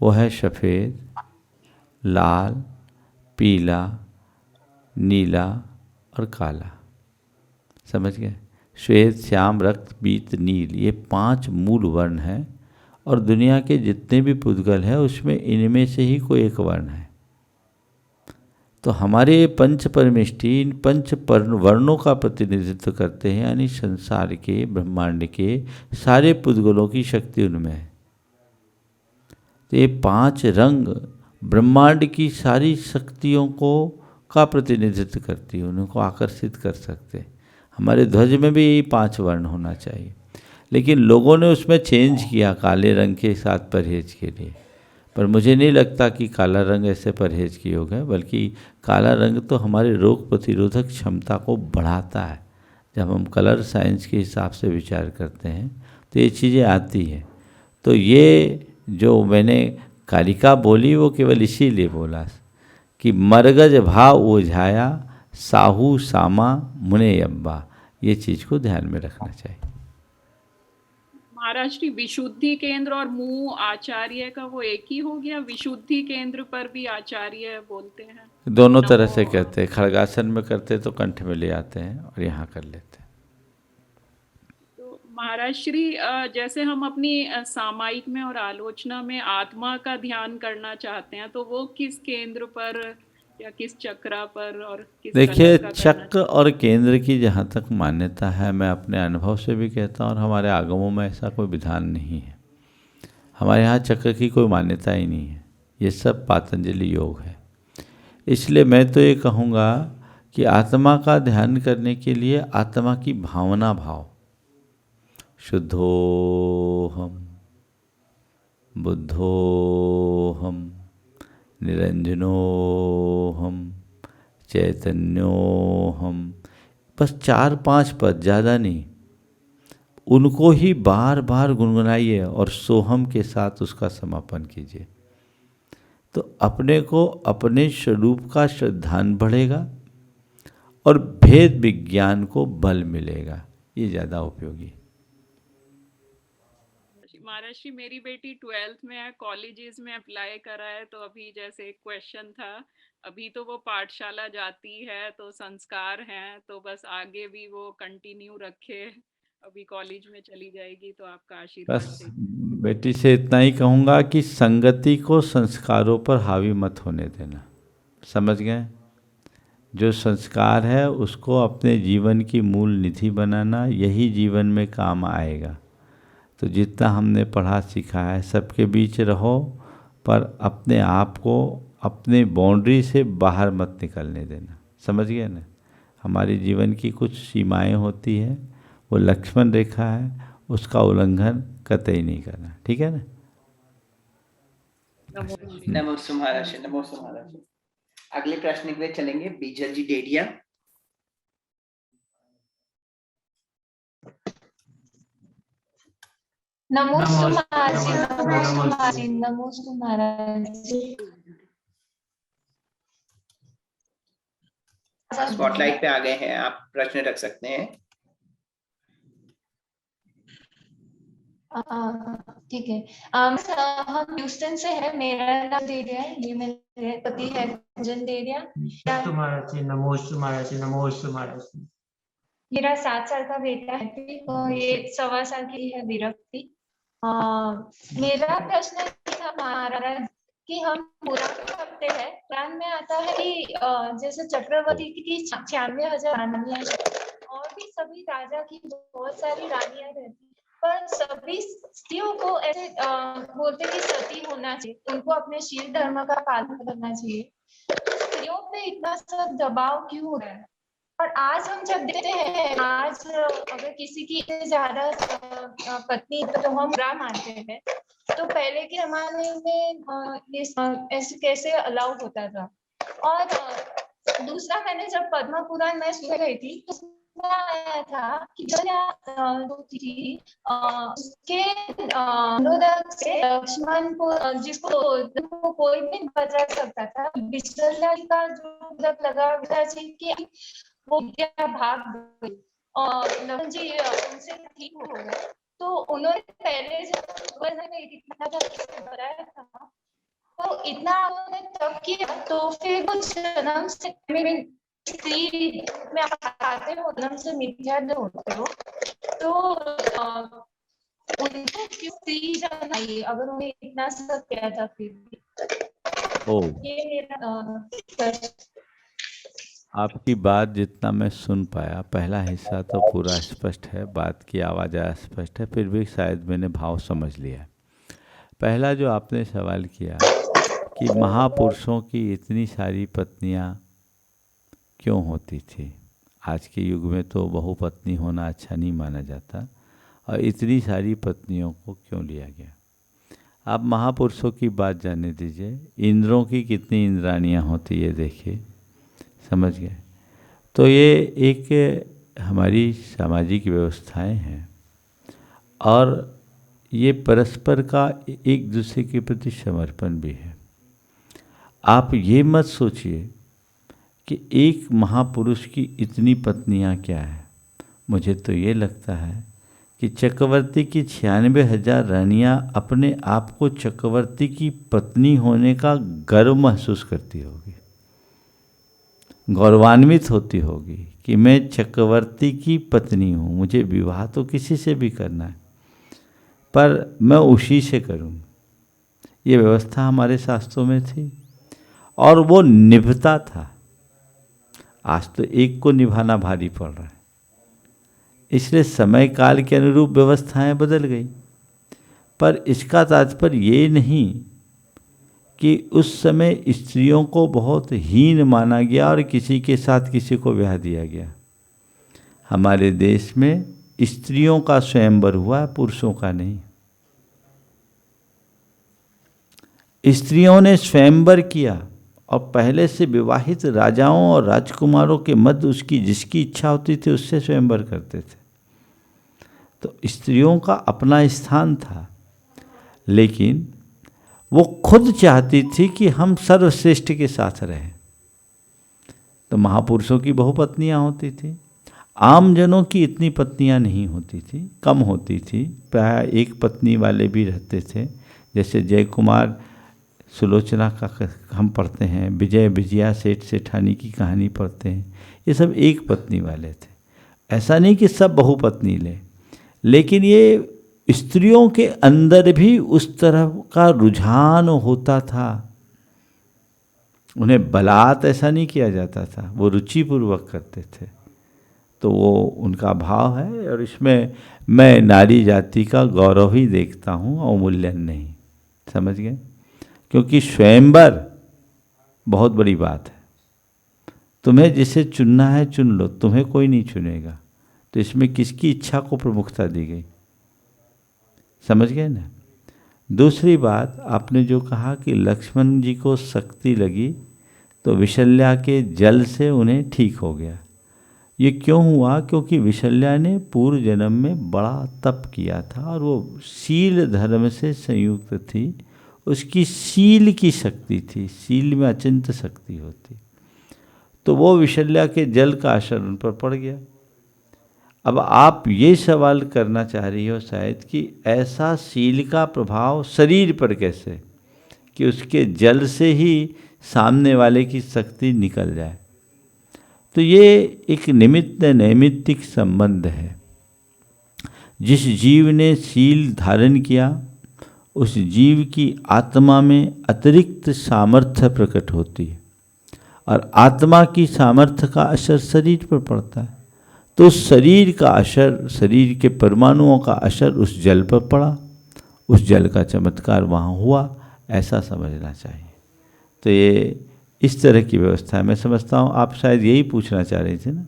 वो है सफ़ेद, लाल, पीला, नीला और काला। समझ गए? श्वेत, श्याम, रक्त, पीत, नील, ये 5 मूल वर्ण हैं। और दुनिया के जितने भी पुद्गल हैं उसमें इनमें से ही कोई एक वर्ण है। तो हमारे पंच परमेष्टि इन 5 वर्णों का प्रतिनिधित्व करते हैं, यानी संसार के, ब्रह्मांड के सारे पुद्गलों की शक्ति उनमें है। तो ये 5 रंग ब्रह्मांड की सारी शक्तियों को का प्रतिनिधित्व करती है, उनको आकर्षित कर सकते हैं। हमारे ध्वज में भी यही 5 वर्ण होना चाहिए, लेकिन लोगों ने उसमें चेंज किया काले रंग के साथ परहेज के लिए। पर मुझे नहीं लगता कि काला रंग ऐसे परहेज की होगा, बल्कि काला रंग तो हमारे रोग प्रतिरोधक क्षमता को बढ़ाता है। जब हम कलर साइंस के हिसाब से विचार करते हैं तो ये चीज़ें आती हैं। तो ये जो मैंने कालिका बोली वो केवल इसीलिए बोला कि मरगज भाव ओझाया, साहू सामा मुने अब्बा। ये चीज़ को ध्यान में रखना चाहिए। महाराज जी, विशुद्धि केंद्र और मुंह आचार्य का वो एक ही हो गया? विशुद्धि केंद्र पर भी आचार्य बोलते हैं? दोनों तरह से कहते हैं। खड़गासन में करते तो कंठ में ले आते हैं और यहाँ कर लेते हैं। तो महाराज श्री जैसे हम अपनी सामायिक में और आलोचना में आत्मा का ध्यान करना चाहते हैं तो वो किस केंद्र पर या किस चक्रा पर और किस देखिए, कलर का करना चक्र और केंद्र की जहाँ तक मान्यता है, मैं अपने अनुभव से भी कहता हूँ और हमारे आगमों में ऐसा कोई विधान नहीं है। हमारे यहाँ चक्र की कोई मान्यता ही नहीं है, ये सब पातंजलि योग है। इसलिए मैं तो ये कहूँगा कि आत्मा का ध्यान करने के लिए आत्मा की भावना भाव, शुद्धोहम बुद्धोहम निरंजनोहम चैतन्योहम, बस 4-5 पद, ज़्यादा नहीं, उनको ही बार बार गुनगुनाइए और सोहम के साथ उसका समापन कीजिए। तो अपने को अपने स्वरूप का श्रद्धान बढ़ेगा और भेद विज्ञान को बल मिलेगा। ये ज़्यादा उपयोगी है। महाराज श्री मेरी बेटी 12th में है, कॉलेजेस में अप्लाई करा है, तो अभी जैसे एक क्वेश्चन था, अभी तो वो पाठशाला जाती है तो संस्कार हैं, तो बस आगे भी वो कंटिन्यू रखे, अभी कॉलेज में चली जाएगी, तो आपका आशीर्वाद बस चाहिए। बेटी से इतना ही कहूँगा कि संगति को संस्कारों पर हावी मत होने देना। समझ गए? जो संस्कार है उसको अपने जीवन की मूल निधि बनाना, यही जीवन में काम आएगा। तो जितना हमने पढ़ा सीखा है, सबके बीच रहो, पर अपने आप को अपने बाउंड्री से बाहर मत निकलने देना। समझ गए ना? हमारे जीवन की कुछ सीमाएं होती हैं, वो लक्ष्मण रेखा है, उसका उल्लंघन कतई नहीं करना। ठीक है ना? नमोस्तु महाराज श्री, नमोस्तु महाराज श्री। अगले प्रश्न के लिए चलेंगे बीजल जी डेडिया। नमोस्तु महाराज जी, नमोस्तु महाराज जी, नमोस्तु महाराज जी। स्पॉटलाइट पे आ गए हैं, आप प्रश्न रख सकते हैं। ठीक है। हम ह्यूस्टन से है, मेरा नाम डेडिया है, ये मेरे पति है जन डेडिया। नमोस्तु महाराज जी, नमोस्तु महाराज जी, नमोस्तु महाराज जी। मेरा 7 साल का बेटा है, तो ये 1.25 साल की है विरक्ति। मेरा प्रश्न था महाराज कि हम बुरा करते हैं, प्लान में आता है कि जैसे चक्रवर्ती की 96,000 रानियां और भी सभी राजा की बहुत सारी रानियां रहती, पर सभी स्त्रियों को ऐसे बोलते कि सती होना चाहिए, उनको अपने शील धर्म का पालन करना चाहिए। स्त्रियों पे इतना सब दबाव क्यों हो रहा है? और आज हम जब देखते हैं, आज अगर किसी की ज्यादा पत्नी तो हम बुरा मानते हैं, तो पहले के जमाने में ऐसे कैसे अलाउ होता था? और दूसरा, मैंने जब पद्म पुराण में सुन रही थी तो आया था कि थी उसके अनुरोध से लक्ष्मण को, जिसको कोई भी बचा सकता था, बिचला का जो लगा कि वो क्या भाग गई और लक्ष्मण जी उनसे ठीक हो गए, तो उन्होंने पहले जब इतना बताया था तो इतना उन्होंने तब किया, तो फिर कुछ जन्म से स्त्री में आते हो, जन्म से मिथ्या होते हो, तो उनको क्यों स्त्री जाना है अगर उन्हें इतना सब किया था? फिर ये मेरा आपकी बात जितना मैं सुन पाया, पहला हिस्सा तो पूरा स्पष्ट है, बात की आवाज़ स्पष्ट है, फिर भी शायद मैंने भाव समझ लिया। पहला जो आपने सवाल किया कि महापुरुषों की इतनी सारी पत्नियां क्यों होती थी। आज के युग में तो बहुपत्नी होना अच्छा नहीं माना जाता, और इतनी सारी पत्नियों को क्यों लिया गया। आप महापुरुषों की बात जाने दीजिए, इंद्रों की कितनी इंद्राणियां होती है देखिए। समझ गए? तो ये एक हमारी सामाजिक व्यवस्थाएं हैं, और ये परस्पर का एक दूसरे के प्रति समर्पण भी है। आप ये मत सोचिए कि एक महापुरुष की इतनी पत्नियां क्या है। मुझे तो ये लगता है कि चक्रवर्ती की 96,000 रानियां अपने आप को चक्रवर्ती की पत्नी होने का गर्व महसूस करती होगी। गौरवान्वित होती होगी कि मैं चक्रवर्ती की पत्नी हूँ, मुझे विवाह तो किसी से भी करना है, पर मैं उसी से करूँगी। ये व्यवस्था हमारे शास्त्रों में थी और वो निभता था। आज तो एक को निभाना भारी पड़ रहा है, इसलिए समय काल के अनुरूप व्यवस्थाएं बदल गई। पर इसका तात्पर्य ये नहीं कि उस समय स्त्रियों को बहुत हीन माना गया और किसी के साथ किसी को ब्याह दिया गया। हमारे देश में स्त्रियों का स्वयंवर हुआ है, पुरुषों का नहीं। स्त्रियों ने स्वयंवर किया और पहले से विवाहित राजाओं और राजकुमारों के मध्य उसकी जिसकी इच्छा होती थी उससे स्वयंवर करते थे। तो स्त्रियों का अपना स्थान था, लेकिन वो खुद चाहती थी कि हम सर्वश्रेष्ठ के साथ रहें। तो महापुरुषों की बहुपत्नियां होती थी, आम जनों की इतनी पत्नियां नहीं होती थी, कम होती थी। प्राय एक पत्नी वाले भी रहते थे, जैसे जय कुमार सुलोचना का हम पढ़ते हैं, विजय विजया सेठ सेठानी की कहानी पढ़ते हैं, ये सब एक पत्नी वाले थे। ऐसा नहीं कि सब बहुपत्नी ले, लेकिन ये स्त्रियों के अंदर भी उस तरह का रुझान होता था। उन्हें बलात् ऐसा नहीं किया जाता था, वो रुचिपूर्वक करते थे। तो वो उनका भाव है और इसमें मैं नारी जाति का गौरव ही देखता हूँ, अवमूल्यन नहीं। समझ गए? क्योंकि स्वयंवर बहुत बड़ी बात है। तुम्हें जिसे चुनना है चुन लो, तुम्हें कोई नहीं चुनेगा। तो इसमें किसकी इच्छा को प्रमुखता दी गई? समझ गए ना? दूसरी बात, आपने जो कहा कि लक्ष्मण जी को शक्ति लगी तो विशल्या के जल से उन्हें ठीक हो गया। ये क्यों हुआ? क्योंकि विशल्या ने पूर्व जन्म में बड़ा तप किया था और वो शील धर्म से संयुक्त थी। उसकी शील की शक्ति थी, शील में अचिंत शक्ति होती। तो वो विशल्या के जल का असर उन पर पड़ गया। अब आप ये सवाल करना चाह रही हो शायद कि ऐसा शील का प्रभाव शरीर पर कैसे, कि उसके जल से ही सामने वाले की शक्ति निकल जाए। तो ये एक निमित्त नैमित्तिक संबंध है। जिस जीव ने शील धारण किया उस जीव की आत्मा में अतिरिक्त सामर्थ्य प्रकट होती है और आत्मा की सामर्थ्य का असर शरीर पर पड़ता है। तो शरीर का असर, शरीर के परमाणुओं का असर उस जल पर पड़ा, उस जल का चमत्कार वहाँ हुआ, ऐसा समझना चाहिए। तो ये इस तरह की व्यवस्था है। मैं समझता हूँ आप शायद यही पूछना चाह रहे थे ना?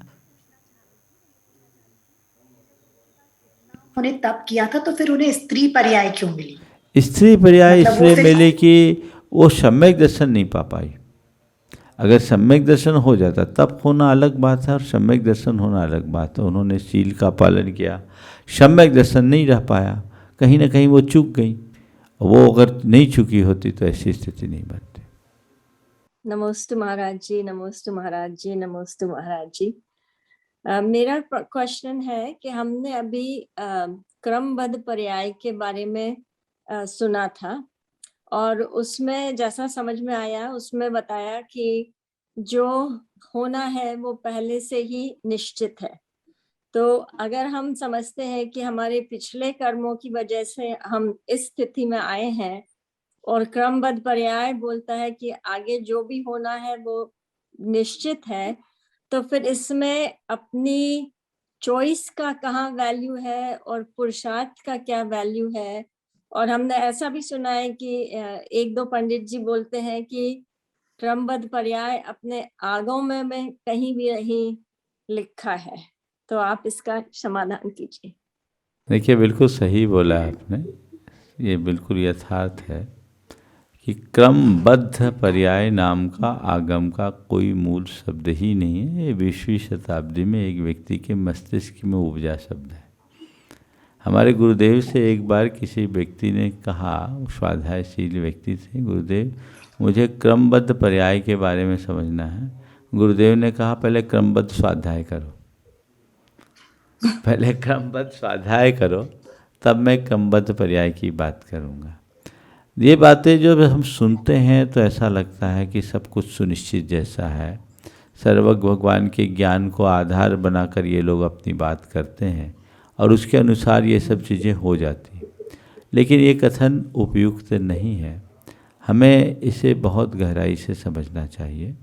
उन्हें तप किया था तो फिर उन्हें स्त्री पर्याय क्यों मिली? स्त्री पर्याय मतलब इसलिए मिले कि वो सम्यक दर्शन नहीं पा पाई। अगर सम्यक दर्शन हो जाता, तप होना अलग बात है और सम्यक दर्शन होना अलग बात है। उन्होंने शील का पालन किया, सम्यक दर्शन नहीं रह पाया, कहीं ना कहीं वो चूक गई। वो अगर नहीं चुकी होती तो ऐसी स्थिति नहीं बनती। नमोस्तु महाराज जी, नमोस्तु महाराज जी, नमोस्तु महाराज जी। मेरा क्वेश्चन है कि हमने अभी क्रमबद्ध पर्याय के बारे में सुना था और उसमें जैसा समझ में आया उसमें बताया कि जो होना है वो पहले से ही निश्चित है। तो अगर हम समझते हैं कि हमारे पिछले कर्मों की वजह से हम इस स्थिति में आए हैं और क्रमबद्ध पर्याय बोलता है कि आगे जो भी होना है वो निश्चित है, तो फिर इसमें अपनी चॉइस का कहाँ वैल्यू है और पुरुषार्थ का क्या वैल्यू है? और हमने ऐसा भी सुना है कि एक दो पंडित जी बोलते हैं कि क्रमबद्ध पर्याय अपने आगम में कहीं भी नहीं लिखा है। तो आप इसका समाधान कीजिए। देखिए, बिल्कुल सही बोला आपने। ये बिल्कुल यथार्थ है कि क्रमबद्ध पर्याय नाम का आगम का कोई मूल शब्द ही नहीं है। ये 20वीं शताब्दी में एक व्यक्ति के मस्तिष्क में उपजा शब्द है। हमारे गुरुदेव से एक बार किसी व्यक्ति ने कहा, स्वाध्यायशील व्यक्ति थे, गुरुदेव मुझे क्रमबद्ध पर्याय के बारे में समझना है। गुरुदेव ने कहा पहले क्रमबद्ध स्वाध्याय करो, पहले क्रमबद्ध स्वाध्याय करो, तब मैं क्रमबद्ध पर्याय की बात करूँगा। ये बातें जब हम सुनते हैं तो ऐसा लगता है कि सब कुछ सुनिश्चित जैसा है, सर्वज्ञ भगवान के ज्ञान को आधार बनाकर ये लोग अपनी बात करते हैं और उसके अनुसार ये सब चीज़ें हो जाती हैं, लेकिन ये कथन उपयुक्त नहीं है। हमें इसे बहुत गहराई से समझना चाहिए।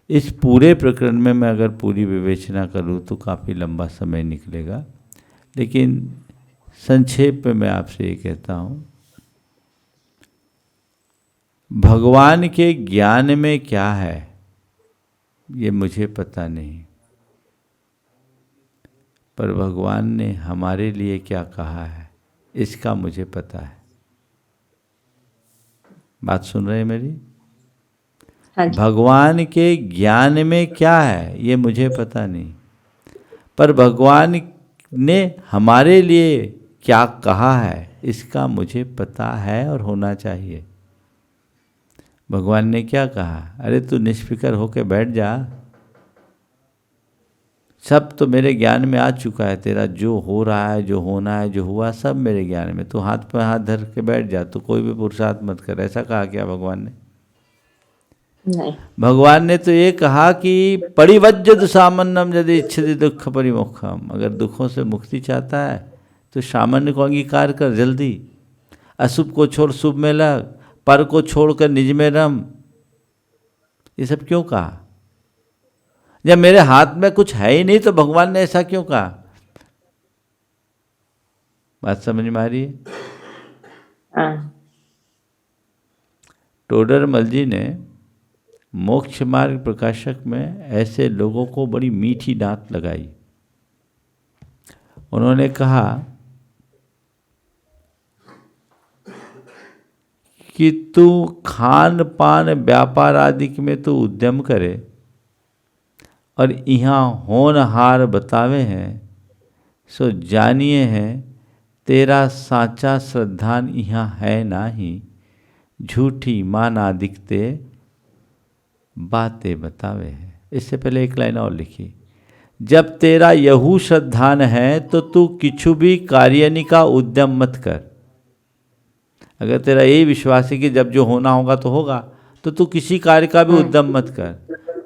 इस पूरे प्रकरण में मैं अगर पूरी विवेचना करूं तो काफ़ी लंबा समय निकलेगा, लेकिन संक्षेप में मैं आपसे ये कहता हूं, भगवान के ज्ञान में क्या है ये मुझे पता नहीं, पर भगवान ने हमारे लिए क्या कहा है इसका मुझे पता है। बात सुन रहे हैं मेरी? हाँ जी। भगवान के ज्ञान में क्या है ये मुझे पता नहीं, पर भगवान ने हमारे लिए क्या कहा है इसका मुझे पता है और होना चाहिए। भगवान ने क्या कहा? अरे तू निष्फिकर होके बैठ जा, सब तो मेरे ज्ञान में आ चुका है, तेरा जो हो रहा है, जो होना है, जो हुआ सब मेरे ज्ञान में, तू हाथ पर हाथ धर के बैठ जा, तो कोई भी पुरुषार्थ मत कर। ऐसा कहा क्या भगवान ने? नहीं। भगवान ने तो ये कहा कि परिवज्जत सामान्यम यदि इच्छति दुख परिमुखम, अगर दुखों से मुक्ति चाहता है तो सामान्य को अंगीकार कर जल्दी, अशुभ को छोड़ शुभ में लग, पर को छोड़कर निज में रम। ये सब क्यों कहा? जब मेरे हाथ में कुछ है ही नहीं तो भगवान ने ऐसा क्यों कहा? बात समझ में आ रही है? टोडरमल जी ने मोक्ष मार्ग प्रकाशक में ऐसे लोगों को बड़ी मीठी डांट लगाई। उन्होंने कहा कि तू खान पान व्यापार आदि में तो उद्यम करे और यहाँ होनहार बतावे हैं, सो जानिए हैं तेरा साचा श्रद्धान यहाँ है नाही, झूठी माना दिखते बातें बतावे हैं। इससे पहले एक लाइन और लिखी, जब तेरा यहू श्रद्धान है तो तू किछु भी कार्यनी का उद्यम मत कर। अगर तेरा यही विश्वास है कि जब जो होना होगा तो होगा, तो तू किसी कार्य का भी उद्यम मत कर।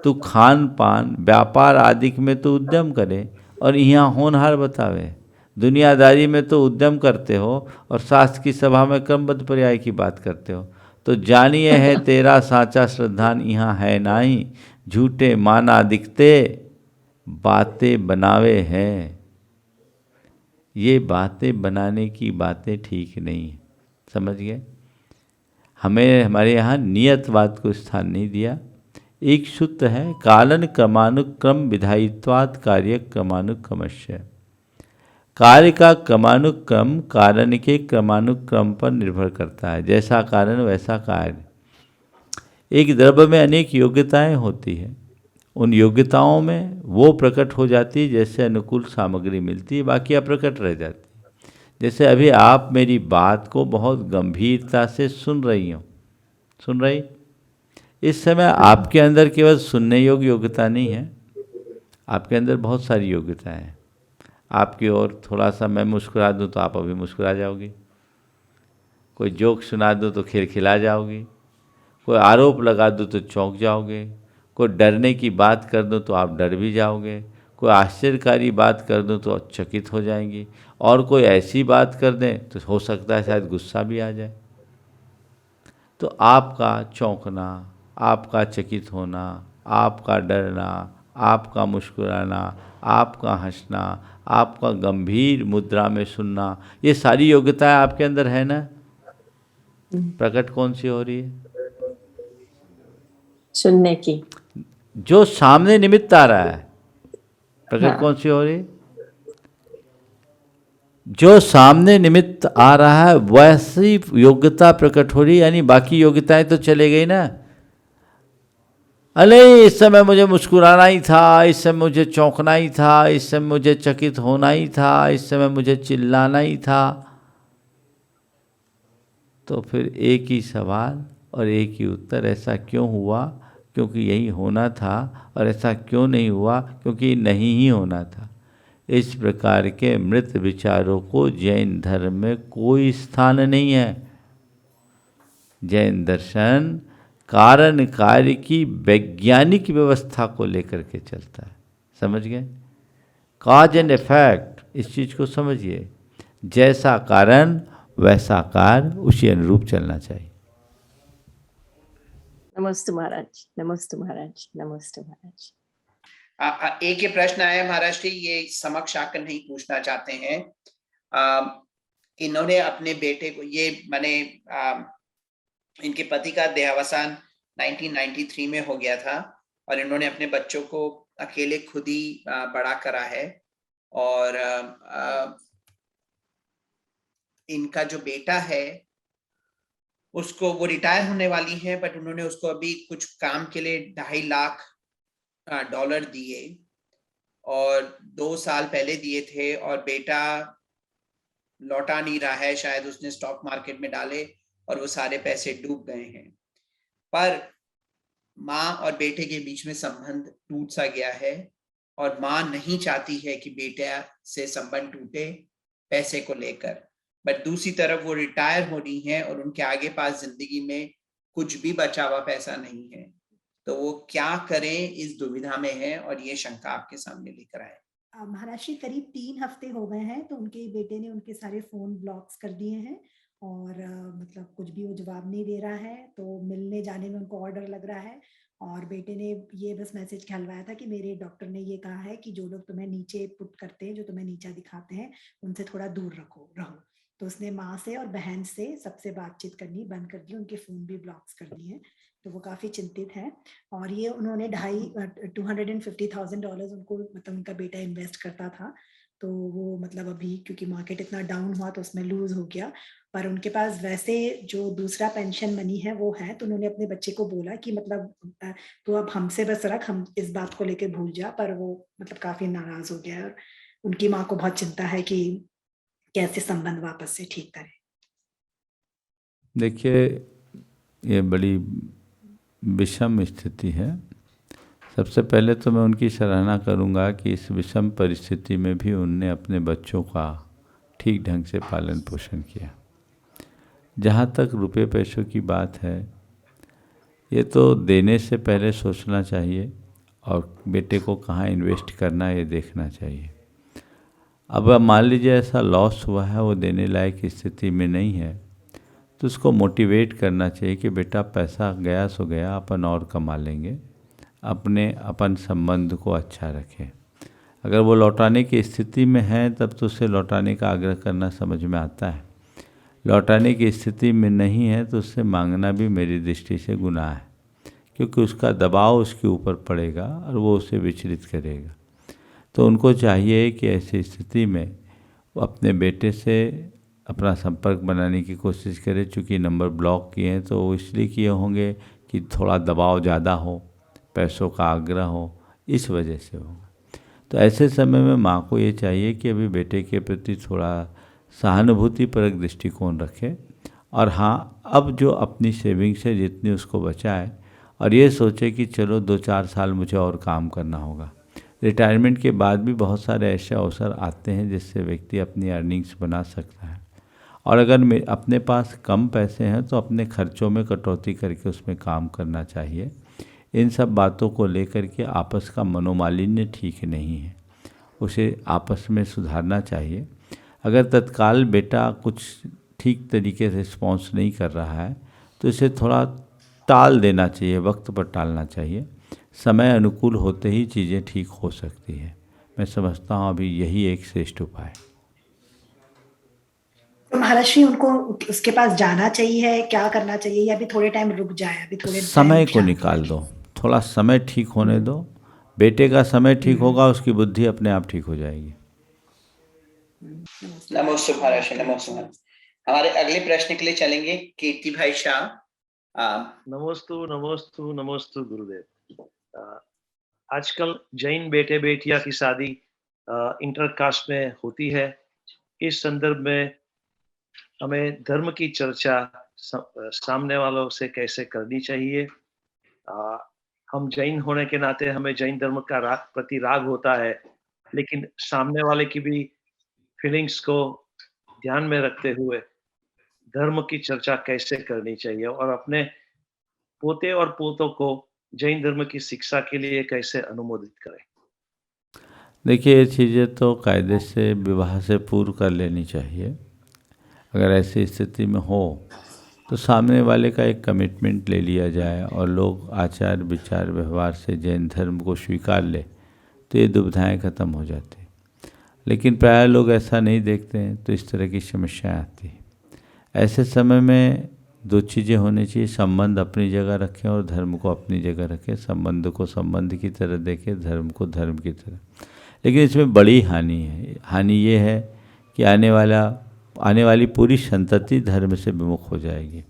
तू खान पान व्यापार आदि में तो उद्यम करे और यहाँ होनहार बतावे। दुनियादारी में तो उद्यम करते हो और शास्त्र की सभा में क्रमबद्ध पर्याय की बात करते हो, तो जानिए है तेरा साचा श्रद्धान यहाँ है नाही, झूठे माना दिखते बातें बनावे हैं। ये बातें बनाने की बातें ठीक नहीं है, समझ गए? हमें हमारे यहाँ नियतवाद को स्थान नहीं दिया। एक सूत्र है, कालन क्रमानुक्रम विधायित्वात् कार्य क्रमानुक्रमस्य। कार्य का क्रमानुक्रम कारण के क्रमानुक्रम पर निर्भर करता है। जैसा कारण वैसा कार्य। एक द्रव्य में अनेक योग्यताएं होती हैं, उन योग्यताओं में वो प्रकट हो जाती है जैसे अनुकूल सामग्री मिलती है, बाकी अप्रकट रह जाती है। जैसे अभी आप मेरी बात को बहुत गंभीरता से सुन रही हो, सुन रही? इस समय आपके अंदर केवल सुनने योग्य योग्यता नहीं है, आपके अंदर बहुत सारी योग्यताएं हैं। आपकी ओर थोड़ा सा मैं मुस्कुरा दूं तो आप अभी मुस्कुरा जाओगी, कोई जोक सुना दूं तो खिलखिला जाओगी, कोई आरोप लगा दूं तो चौंक जाओगे, कोई डरने की बात कर दूं तो आप डर भी जाओगे, कोई आश्चर्यकारी बात कर दूं तो चकित हो जाएंगी, और कोई ऐसी बात कर दें तो हो सकता है शायद गुस्सा भी आ जाए। तो आपका चौंकना, आपका चकित होना, आपका डरना, आपका मुस्कुराना, आपका हंसना, आपका गंभीर मुद्रा में सुनना, ये सारी योग्यताएं आपके अंदर है ना? प्रकट कौन सी हो रही है? सुनने की। जो सामने निमित्त आ रहा है, प्रकट कौन सी हो रही है? जो सामने निमित्त आ रहा है वैसी योग्यता प्रकट हो रही है, यानी बाकी योग्यताएं तो चले गई ना। अरे इस समय मुझे मुस्कुराना ही था, इस समय मुझे चौंकना ही था, इस समय मुझे चकित होना ही था, इस समय मुझे चिल्लाना ही था। तो फिर एक ही सवाल और एक ही उत्तर, ऐसा क्यों हुआ? क्योंकि यही होना था। और ऐसा क्यों नहीं हुआ? क्योंकि नहीं ही होना था। इस प्रकार के मृत विचारों को जैन धर्म में कोई स्थान नहीं है। जैन दर्शन कारण कार्य की वैज्ञानिक व्यवस्था को लेकर के चलता है। समझ गए? कॉज एंड इफेक्ट, इस चीज को समझिए। जैसा कारण वैसा कार्य, उसी अनुरूप चलना चाहिए। नमस्ते महाराज, नमस्ते महाराज, नमस्ते महाराज। एक ये प्रश्न आया महाराज जी, ये समक्ष आकर नहीं पूछना चाहते हैं। इन्होंने अपने बेटे को, ये मैंने इनके पति का देहावसान 1993 में हो गया था और इन्होंने अपने बच्चों को अकेले खुद ही बड़ा करा है। और इनका जो बेटा है उसको, वो रिटायर होने वाली है, बट उन्होंने उसको अभी कुछ काम के लिए $2.5 लाख दिए और 2 साल पहले दिए थे, और बेटा लौटा नहीं रहा है। शायद उसने स्टॉक मार्केट में डाले और वो सारे पैसे डूब गए हैं। पर माँ और बेटे के बीच में संबंध टूट सा गया है और माँ नहीं चाहती है कि बेटे से संबंध टूटे पैसे को लेकर, बट दूसरी तरफ वो रिटायर हो रही हैं और उनके आगे पास जिंदगी में कुछ भी बचा हुआ पैसा नहीं है। तो वो क्या करें, इस दुविधा में है और ये शंका आपके सामने लेकर आए। महाराज जी करीब 3 हफ्ते हो गए हैं, तो उनके बेटे ने उनके सारे फोन ब्लॉक्स कर दिए हैं और मतलब कुछ भी वो जवाब नहीं दे रहा है। तो मिलने जाने में उनको ऑर्डर लग रहा है और बेटे ने ये बस मैसेज कहलवाया था कि मेरे डॉक्टर ने ये कहा है कि जो लोग तुम्हें नीचे पुट करते हैं, जो तुम्हें नीचा दिखाते हैं, उनसे थोड़ा दूर रहो। तो उसने माँ से और बहन से सबसे बातचीत करनी बंद कर दी, उनके फोन भी ब्लॉक्स कर दिए हैं। तो वो काफी चिंतित है। और ये उन्होंने $250,000 उनको, मतलब उनका बेटा इन्वेस्ट करता था, तो वो मतलब अभी क्योंकि मार्केट इतना डाउन हुआ तो उसमें लूज हो गया। पर उनके पास वैसे जो दूसरा पेंशन मनी है वो है। तो उन्होंने अपने बच्चे को बोला कि मतलब तो अब हमसे बस रख, हम इस बात को लेके भूल जा। पर वो मतलब काफी नाराज हो गया और उनकी माँ को बहुत चिंता है कि कैसे संबंध वापस से ठीक करें। देखिए, ये बड़ी विषम स्थिति है। सबसे पहले तो मैं उनकी सराहना करूंगा कि इस विषम परिस्थिति में भी उनने अपने बच्चों का ठीक ढंग से पालन पोषण किया। जहाँ तक रुपए पैसों की बात है, ये तो देने से पहले सोचना चाहिए और बेटे को कहाँ इन्वेस्ट करना है ये देखना चाहिए। अब मान लीजिए ऐसा लॉस हुआ है, वो देने लायक स्थिति में नहीं है, तो उसको मोटिवेट करना चाहिए कि बेटा पैसा गया सो गया, अपन और कमा लेंगे, अपन संबंध को अच्छा रखें। अगर वो लौटाने की स्थिति में है तब तो उसे लौटाने का आग्रह करना समझ में आता है। लौटाने की स्थिति में नहीं है तो उससे मांगना भी मेरी दृष्टि से गुनाह है, क्योंकि उसका दबाव उसके ऊपर पड़ेगा और वो उसे विचलित करेगा। तो उनको चाहिए कि ऐसी स्थिति में वो अपने बेटे से अपना संपर्क बनाने की कोशिश करे। चूँकि नंबर ब्लॉक किए हैं तो वो इसलिए किए होंगे कि थोड़ा दबाव ज़्यादा हो, पैसों का आग्रह हो, इस वजह से होगा। तो ऐसे समय में माँ को ये चाहिए कि अभी बेटे के प्रति थोड़ा सहानुभूतिपरक दृष्टिकोण रखे और हाँ, अब जो अपनी सेविंग से जितनी उसको बचाए और ये सोचे कि चलो 2-4 साल मुझे और काम करना होगा। रिटायरमेंट के बाद भी बहुत सारे ऐसे अवसर आते हैं जिससे व्यक्ति अपनी अर्निंग्स बना सकता है। और अगर अपने पास कम पैसे हैं तो अपने खर्चों में कटौती करके उसमें काम करना चाहिए। इन सब बातों को लेकर के आपस का मनोमालिन्य ठीक नहीं है, उसे आपस में सुधारना चाहिए। अगर तत्काल बेटा कुछ ठीक तरीके से रिस्पॉन्स नहीं कर रहा है तो इसे थोड़ा टाल देना चाहिए, वक्त पर टालना चाहिए। समय अनुकूल होते ही चीज़ें ठीक हो सकती है। मैं समझता हूँ अभी यही एक श्रेष्ठ उपाय है। तो महाराज जी उनको उसके पास जाना चाहिए, क्या करना चाहिए, या अभी थोड़े टाइम रुक जाए? अभी थोड़े समय को निकाल दो, थोड़ा समय ठीक होने दो। बेटे का समय ठीक होगा, उसकी बुद्धि अपने आप ठीक हो जाएगी। नमस्ते महाराज, नमस्ते। हमारे अगले प्रश्न के लिए चलेंगे कीर्ति भाई शाह। नमस्तु नमस्तु नमस्तु गुरुदेव। आजकल जैन बेटे बेटियां की शादी इंटरकास्ट में होती है। इस संदर्भ में हमें धर्म की चर्चा सामने वालों से कैसे करनी चाहिए? हम जैन होने के नाते हमें जैन धर्म का प्रति राग होता है, लेकिन सामने वाले की भी फीलिंग्स को ध्यान में रखते हुए धर्म की चर्चा कैसे करनी चाहिए और अपने पोते और पोतों को जैन धर्म की शिक्षा के लिए कैसे अनुमोदित करें? देखिए, ये चीज़ें तो कायदे से विवाह से पूर्व कर लेनी चाहिए। अगर ऐसी स्थिति में हो तो सामने वाले का एक कमिटमेंट ले लिया जाए और लोग आचार विचार व्यवहार से जैन धर्म को स्वीकार ले तो ये दुविधाएं खत्म हो जाती। लेकिन प्राय लोग ऐसा नहीं देखते हैं तो इस तरह की समस्याएं आती हैं। ऐसे समय में दो चीज़ें होनी चाहिए, संबंध अपनी जगह रखें और धर्म को अपनी जगह रखें। संबंध को संबंध की तरह देखें, धर्म को धर्म की तरह। लेकिन इसमें बड़ी हानि है। हानि ये है कि आने वाली पूरी संतति धर्म से विमुख हो जाएगी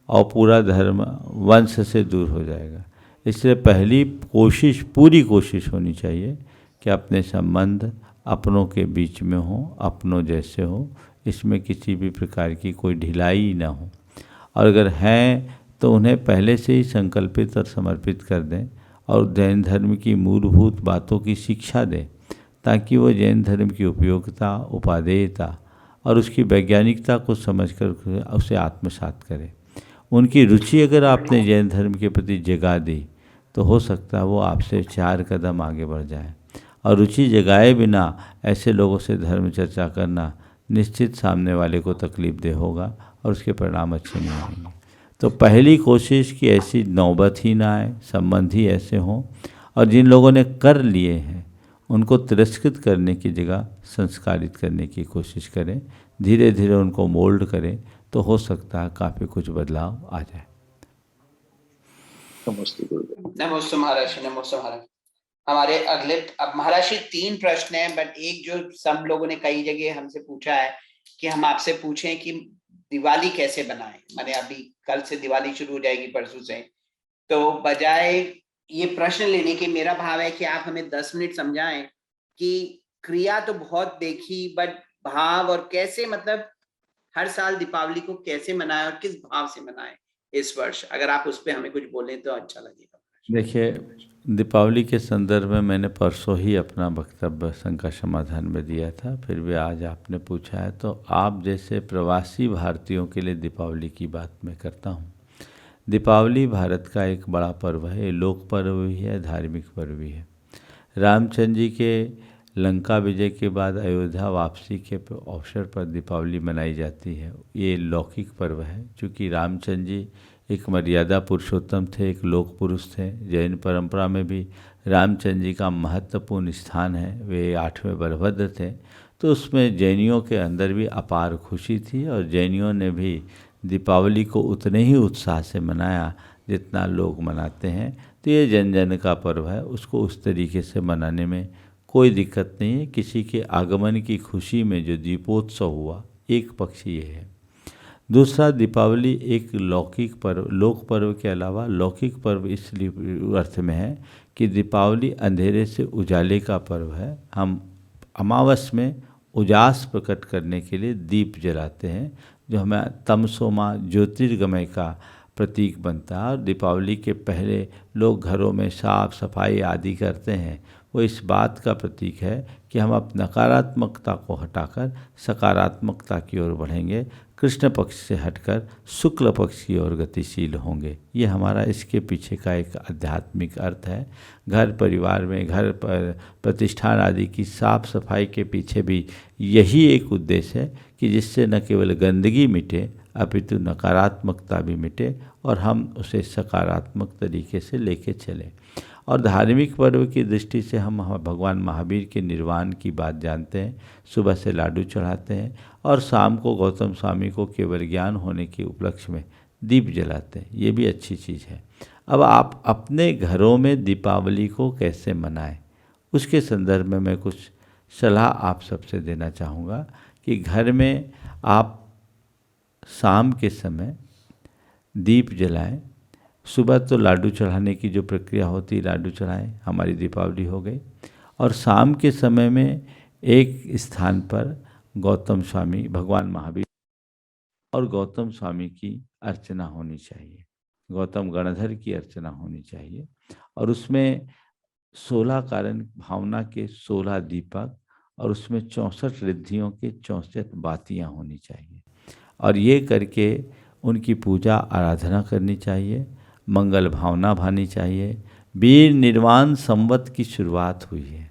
और पूरा धर्म वंश से दूर हो जाएगा। इसलिए पूरी कोशिश होनी चाहिए कि अपने संबंध अपनों के बीच में हो, अपनों जैसे हो, इसमें किसी भी प्रकार की कोई ढिलाई ना हो। और अगर हैं तो उन्हें पहले से ही संकल्पित और समर्पित कर दें और जैन धर्म की मूलभूत बातों की शिक्षा दें ताकि वो जैन धर्म की उपयोगिता, उपादेयता और उसकी वैज्ञानिकता को समझकर उसे आत्मसात करें। उनकी रुचि अगर आपने जैन धर्म के प्रति जगा दी तो हो सकता है वो आपसे 4 कदम आगे बढ़ जाए। और रुचि जगाए बिना ऐसे लोगों से धर्म चर्चा करना निश्चित सामने वाले को तकलीफ दे होगा और उसके परिणाम अच्छे नहीं होंगे। तो पहली कोशिश कि ऐसी नौबत ही ना आए, संबंध ही ऐसे हों, और जिन लोगों ने कर लिए हैं उनको तिरस्कृत करने की जगह संस्कारित करने की कोशिश करें। धीरे धीरे उनको मोल्ड करें तो हो सकता है काफ़ी कुछ बदलाव आ जाए। नमस्ते गुरुदेव। नमस्ते महाराज, नमस्ते महाराज। हमारे अगले अब महाराज 3 प्रश्न हैं, बट एक जो सब लोगों ने कई जगह हमसे पूछा है कि हम आपसे पूछें कि दिवाली कैसे बनाएं। मैंने अभी कल से दिवाली शुरू हो जाएगी, परसों से, तो बजाय ये प्रश्न लेने के मेरा भाव है कि आप हमें 10 मिनट समझाएं कि क्रिया तो बहुत देखी, बट भाव और कैसे, मतलब हर साल दीपावली को कैसे मनाएं और किस भाव से मनाएं इस वर्ष। अगर आप उस पर हमें कुछ बोलें तो अच्छा लगेगा। देखिए, दीपावली के संदर्भ में मैंने परसों ही अपना वक्तव्य शंका समाधान में दिया था, फिर भी आज आपने पूछा है तो आप जैसे प्रवासी भारतीयों के लिए दीपावली की बात मैं करता हूँ। दीपावली भारत का एक बड़ा पर्व है, लोक पर्व भी है, धार्मिक पर्व भी है। रामचंद्र जी के लंका विजय के बाद अयोध्या वापसी के अवसर पर दीपावली मनाई जाती है। ये लौकिक पर्व है, चूँकि रामचंद्र जी एक मर्यादा पुरुषोत्तम थे, एक लोक पुरुष थे। जैन परंपरा में भी रामचंद्र जी का महत्वपूर्ण स्थान है। वे 8वें बलभद्र थे, तो उसमें जैनियों के अंदर भी अपार खुशी थी और जैनियों ने भी दीपावली को उतने ही उत्साह से मनाया जितना लोग मनाते हैं। तो ये जन जन का पर्व है, उसको उस तरीके से मनाने में कोई दिक्कत नहीं है। किसी के आगमन की खुशी में जो दीपोत्सव हुआ, एक पक्ष ये है। दूसरा, दीपावली एक लौकिक पर्व, लोक पर्व के अलावा लौकिक पर्व इसलिए अर्थ में है कि दीपावली अंधेरे से उजाले का पर्व है। हम अमावस में उजास प्रकट करने के लिए दीप जलाते हैं, जो हमें तमसोमा ज्योतिर्गमय का प्रतीक बनता है। और दीपावली के पहले लोग घरों में साफ सफाई आदि करते हैं, वो इस बात का प्रतीक है कि हम अब नकारात्मकता को हटाकर सकारात्मकता की ओर बढ़ेंगे, कृष्ण पक्ष से हटकर शुक्ल पक्ष की ओर गतिशील होंगे। ये हमारा इसके पीछे का एक आध्यात्मिक अर्थ है। घर परिवार में, घर पर प्रतिष्ठान आदि की साफ सफाई के पीछे भी यही एक उद्देश्य है कि जिससे न केवल गंदगी मिटे अपितु नकारात्मकता भी मिटे और हम उसे सकारात्मक तरीके से लेके चलें। और धार्मिक पर्व की दृष्टि से हम भगवान महावीर के निर्वाण की बात जानते हैं। सुबह से लाडू चढ़ाते हैं और शाम को गौतम स्वामी को केवल ज्ञान होने के उपलक्ष्य में दीप जलाते हैं। ये भी अच्छी चीज़ है। अब आप अपने घरों में दीपावली को कैसे मनाएं, उसके संदर्भ में मैं कुछ सलाह आप सबसे देना चाहूँगा कि घर में आप शाम के समय दीप जलाएं। सुबह तो लाडू चढ़ाने की जो प्रक्रिया होती है, लाडू चढ़ाएं, हमारी दीपावली हो गई। और शाम के समय में एक स्थान पर गौतम स्वामी, भगवान महावीर और गौतम स्वामी की अर्चना होनी चाहिए, गौतम गणधर की अर्चना होनी चाहिए। और उसमें 16 कारण भावना के 16 दीपक और उसमें 64 रिद्धियों के 64 बातियाँ होनी चाहिए। और ये करके उनकी पूजा आराधना करनी चाहिए। मंगल भावना भानी चाहिए। वीर निर्वाण संवत की शुरुआत हुई है,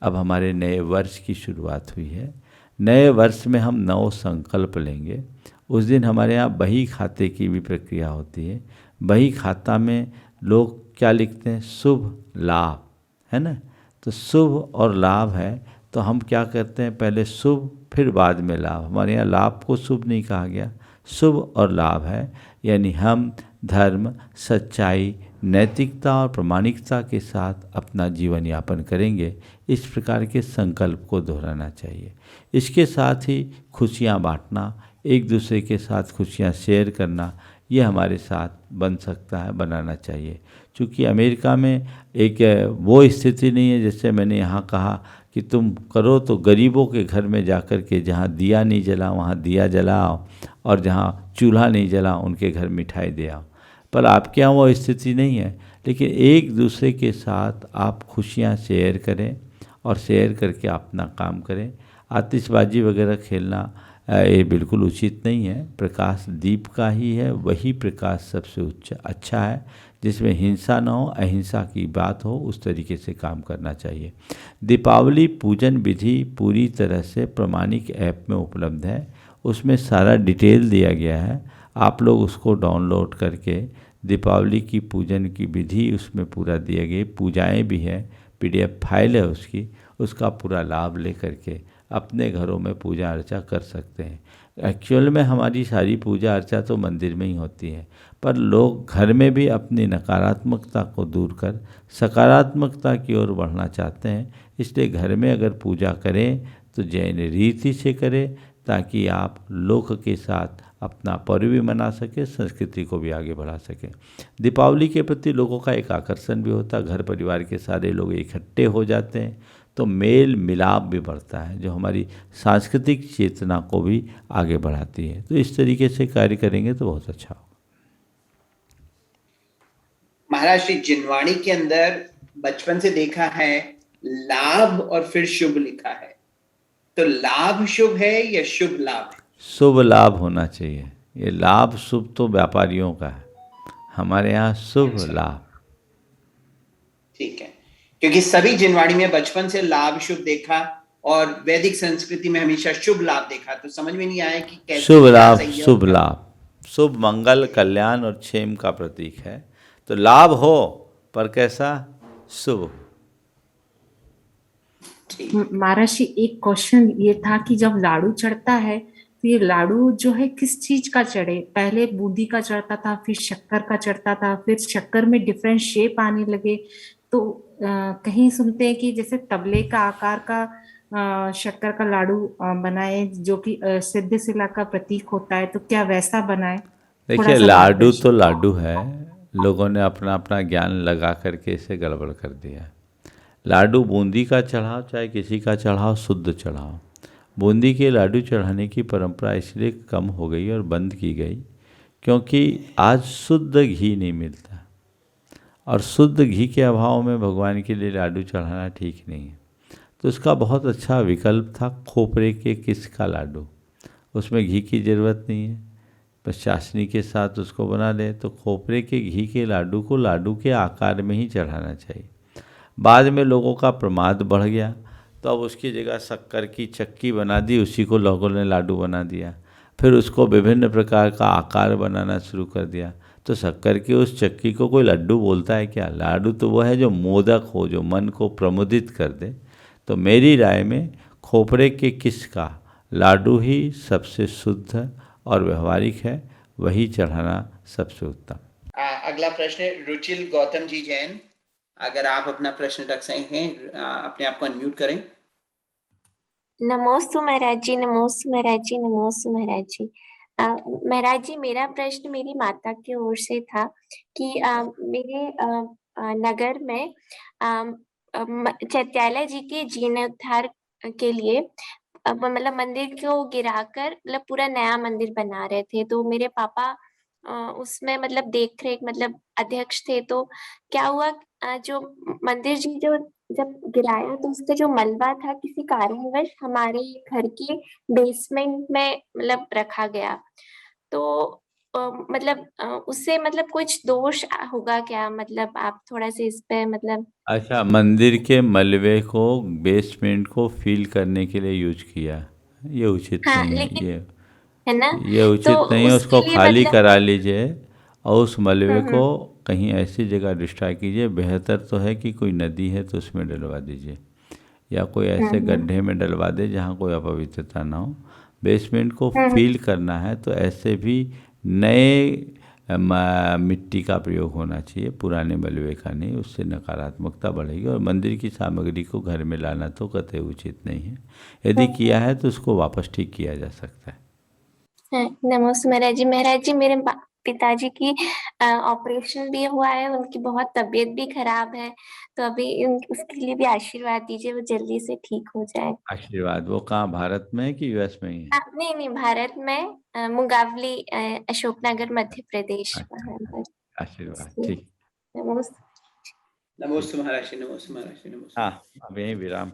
अब हमारे नए वर्ष की शुरुआत हुई है। नए वर्ष में हम 9 संकल्प लेंगे। उस दिन हमारे यहाँ बही खाते की भी प्रक्रिया होती है। बही खाता में लोग क्या लिखते हैं? शुभ लाभ, है ना। तो शुभ और लाभ है, तो हम क्या करते हैं? पहले शुभ फिर बाद में लाभ। हमारे यहाँ लाभ को शुभ नहीं कहा गया, शुभ और लाभ है। यानी हम धर्म, सच्चाई, नैतिकता और प्रामाणिकता के साथ अपना जीवन यापन करेंगे। इस प्रकार के संकल्प को दोहराना चाहिए। इसके साथ ही खुशियाँ बांटना, एक दूसरे के साथ खुशियाँ शेयर करना, ये हमारे साथ बन सकता है, बनाना चाहिए। क्योंकि अमेरिका में एक वो स्थिति नहीं है जैसे मैंने यहाँ कहा कि तुम करो तो गरीबों के घर में जाकर के जहाँ दिया नहीं जला वहाँ दिया जलाओ, और जहाँ चूल्हा नहीं जला उनके घर मिठाई दे आओ। पर आपके यहाँ वो स्थिति नहीं है, लेकिन एक दूसरे के साथ आप खुशियाँ शेयर करें और शेयर करके अपना काम करें। आतिशबाजी वगैरह खेलना ये बिल्कुल उचित नहीं है। प्रकाश दीप का ही है, वही प्रकाश सबसे अच्छा है, जिसमें हिंसा न हो, अहिंसा की बात हो, उस तरीके से काम करना चाहिए। दीपावली पूजन विधि पूरी तरह से प्रामाणिक ऐप में उपलब्ध है, उसमें सारा डिटेल दिया गया है। आप लोग उसको डाउनलोड करके दीपावली की पूजन की विधि उसमें पूरा दिया गया, पूजाएं भी है, PDF फाइल है उसकी, उसका पूरा लाभ ले करके अपने घरों में पूजा अर्चा कर सकते हैं। एक्चुअल में हमारी सारी पूजा अर्चा तो मंदिर में ही होती है, पर लोग घर में भी अपनी नकारात्मकता को दूर कर सकारात्मकता की ओर बढ़ना चाहते हैं। इसलिए घर में अगर पूजा करें तो जैन रीति से करें, ताकि आप लोक के साथ अपना पर्व भी मना सके, संस्कृति को भी आगे बढ़ा सकें। दीपावली के प्रति लोगों का एक आकर्षण भी होता है, घर परिवार के सारे लोग इकट्ठे हो जाते हैं, तो मेल मिलाप भी बढ़ता है, जो हमारी सांस्कृतिक चेतना को भी आगे बढ़ाती है। तो इस तरीके से कार्य करेंगे तो बहुत अच्छा होगा। महाराज श्री जिनवाणी के अंदर बचपन से देखा है लाभ और फिर शुभ लिखा है, तो लाभ शुभ है या शुभ लाभ है? शुभ लाभ होना चाहिए। ये लाभ शुभ तो व्यापारियों का है, हमारे यहाँ शुभ लाभ। ठीक है, क्योंकि सभी जिनवाणी में बचपन से लाभ शुभ देखा और वैदिक संस्कृति में हमेशा शुभ लाभ देखा, तो समझ में नहीं आया कि कैसे शुभ लाभ, शुभ लाभ, शुभ मंगल कल्याण और क्षेम का प्रतीक है। तो लाभ हो पर कैसा? शुभ। महाराज जी, एक क्वेश्चन ये था कि जब लाडू चढ़ता है तो ये लाडू जो है किस चीज का चढ़े? पहले बूंदी का चढ़ता था, फिर शक्कर का चढ़ता था, फिर शक्कर में डिफरेंट शेप आने लगे। तो कहीं सुनते हैं कि जैसे तबले का आकार का शक्कर का लाडू बनाए, जो कि सिद्ध शिला का प्रतीक होता है, तो क्या वैसा बनाए? देखिए, लाडू तो लाडू है, लोगों ने अपना अपना ज्ञान लगा करके इसे गड़बड़ कर दिया। लाडू बूंदी का चढ़ाओ, चाहे किसी का चढ़ाओ, शुद्ध चढ़ाओ। बूंदी के लाडू चढ़ाने की परंपरा इसलिए कम हो गई और बंद की गई क्योंकि आज शुद्ध घी नहीं मिलता, और शुद्ध घी के अभाव में भगवान के लिए लाडू चढ़ाना ठीक नहीं है। तो उसका बहुत अच्छा विकल्प था खोपरे के किस का लाडू, उसमें घी की ज़रूरत नहीं है, बस चाशनी के साथ उसको बना ले। तो खोपरे के घी के लाडू को लाडू के आकार में ही चढ़ाना चाहिए। बाद में लोगों का प्रमाद बढ़ गया, तो अब उसकी जगह शक्कर की चक्की बना दी, उसी को लोगों ने लाडू बना दिया। फिर उसको विभिन्न प्रकार का आकार बनाना शुरू कर दिया। तो शक्कर की उस चक्की को कोई लड्डू बोलता है क्या? लाडू तो वो है जो मोदक हो, जो मन को प्रमुदित कर दे। तो मेरी राय में खोपरे के किस का लाडू ही सबसे शुद्ध और व्यवहारिक है, वही चढ़ाना सबसे उत्तम। अगला प्रश्न रुचिल गौतम जी जैन, अगर आप अपना प्रश्न रख सकें, अपने आप को अनम्यूट करें। नमोस्तु महाराज जी, नमोस्तु महाराज जी, नमोस्तु महाराज जी। महाराज जी, मेरा प्रश्न मेरी माता की ओर से था कि मेरे नगर में चैत्यालय जी के जीर्णोद्धार के लिए मतलब मंदिर को गिराकर मतलब पूरा नया मंदिर बना रहे थे। तो मेरे पापा उसमें मतलब देख रेख मतलब अध्यक्ष थे। तो क्या हुआ, जो मंदिर जी जो जब गिराया तो उसका जो मलबा था किसी कारणवश हमारे घर के बेसमेंट में मतलब रखा गया। तो मतलब उससे मतलब कुछ दोष होगा क्या? मतलब आप थोड़ा सा इस पे मतलब अच्छा, मंदिर के मलबे को, बेसमेंट को फिल करने के लिए यूज किया, ये उचित हाँ, नहीं है। लेकिन ये है ना, ये तो उचित नहीं है। उसके उसको लिए खाली मतलब करा लीजिए और उस मलबे को हम्म कहीं ऐसी जगह डिस्ट्राय कीजिए। बेहतर तो है कि कोई नदी है तो उसमें डलवा दीजिए, या कोई ऐसे हम्म गड्ढे में डलवा दे जहाँ कोई अपवित्रता ना हो। बेसमेंट को हम्म फील करना है तो ऐसे भी नए मिट्टी का प्रयोग होना चाहिए, पुराने मलबे का नहीं। उससे नकारात्मकता बढ़ेगी और मंदिर की सामग्री को घर में लाना तो कतई उचित नहीं है। यदि किया है तो उसको वापस ठीक किया जा सकता है। नमस्ते महाराज जी। महाराज जी, मेरे पिताजी की ऑपरेशन भी हुआ है, उनकी बहुत तबीयत भी खराब है, तो अभी उसके लिए भी आशीर्वाद दीजिए, वो जल्दी से ठीक हो जाए। आशीर्वाद, वो कहाँ, भारत में है कि यूएस में ही है? नहीं नहीं, भारत में मुंगावली, अशोकनगर, मध्य प्रदेश, अच्छा, वहाँ पर। आशीर्वाद, ठीक। नमस्ते। नमोस्तु महाराज, नमोस्तु महाराज, नमोस्तु। हाँ, अब यहीं विराम।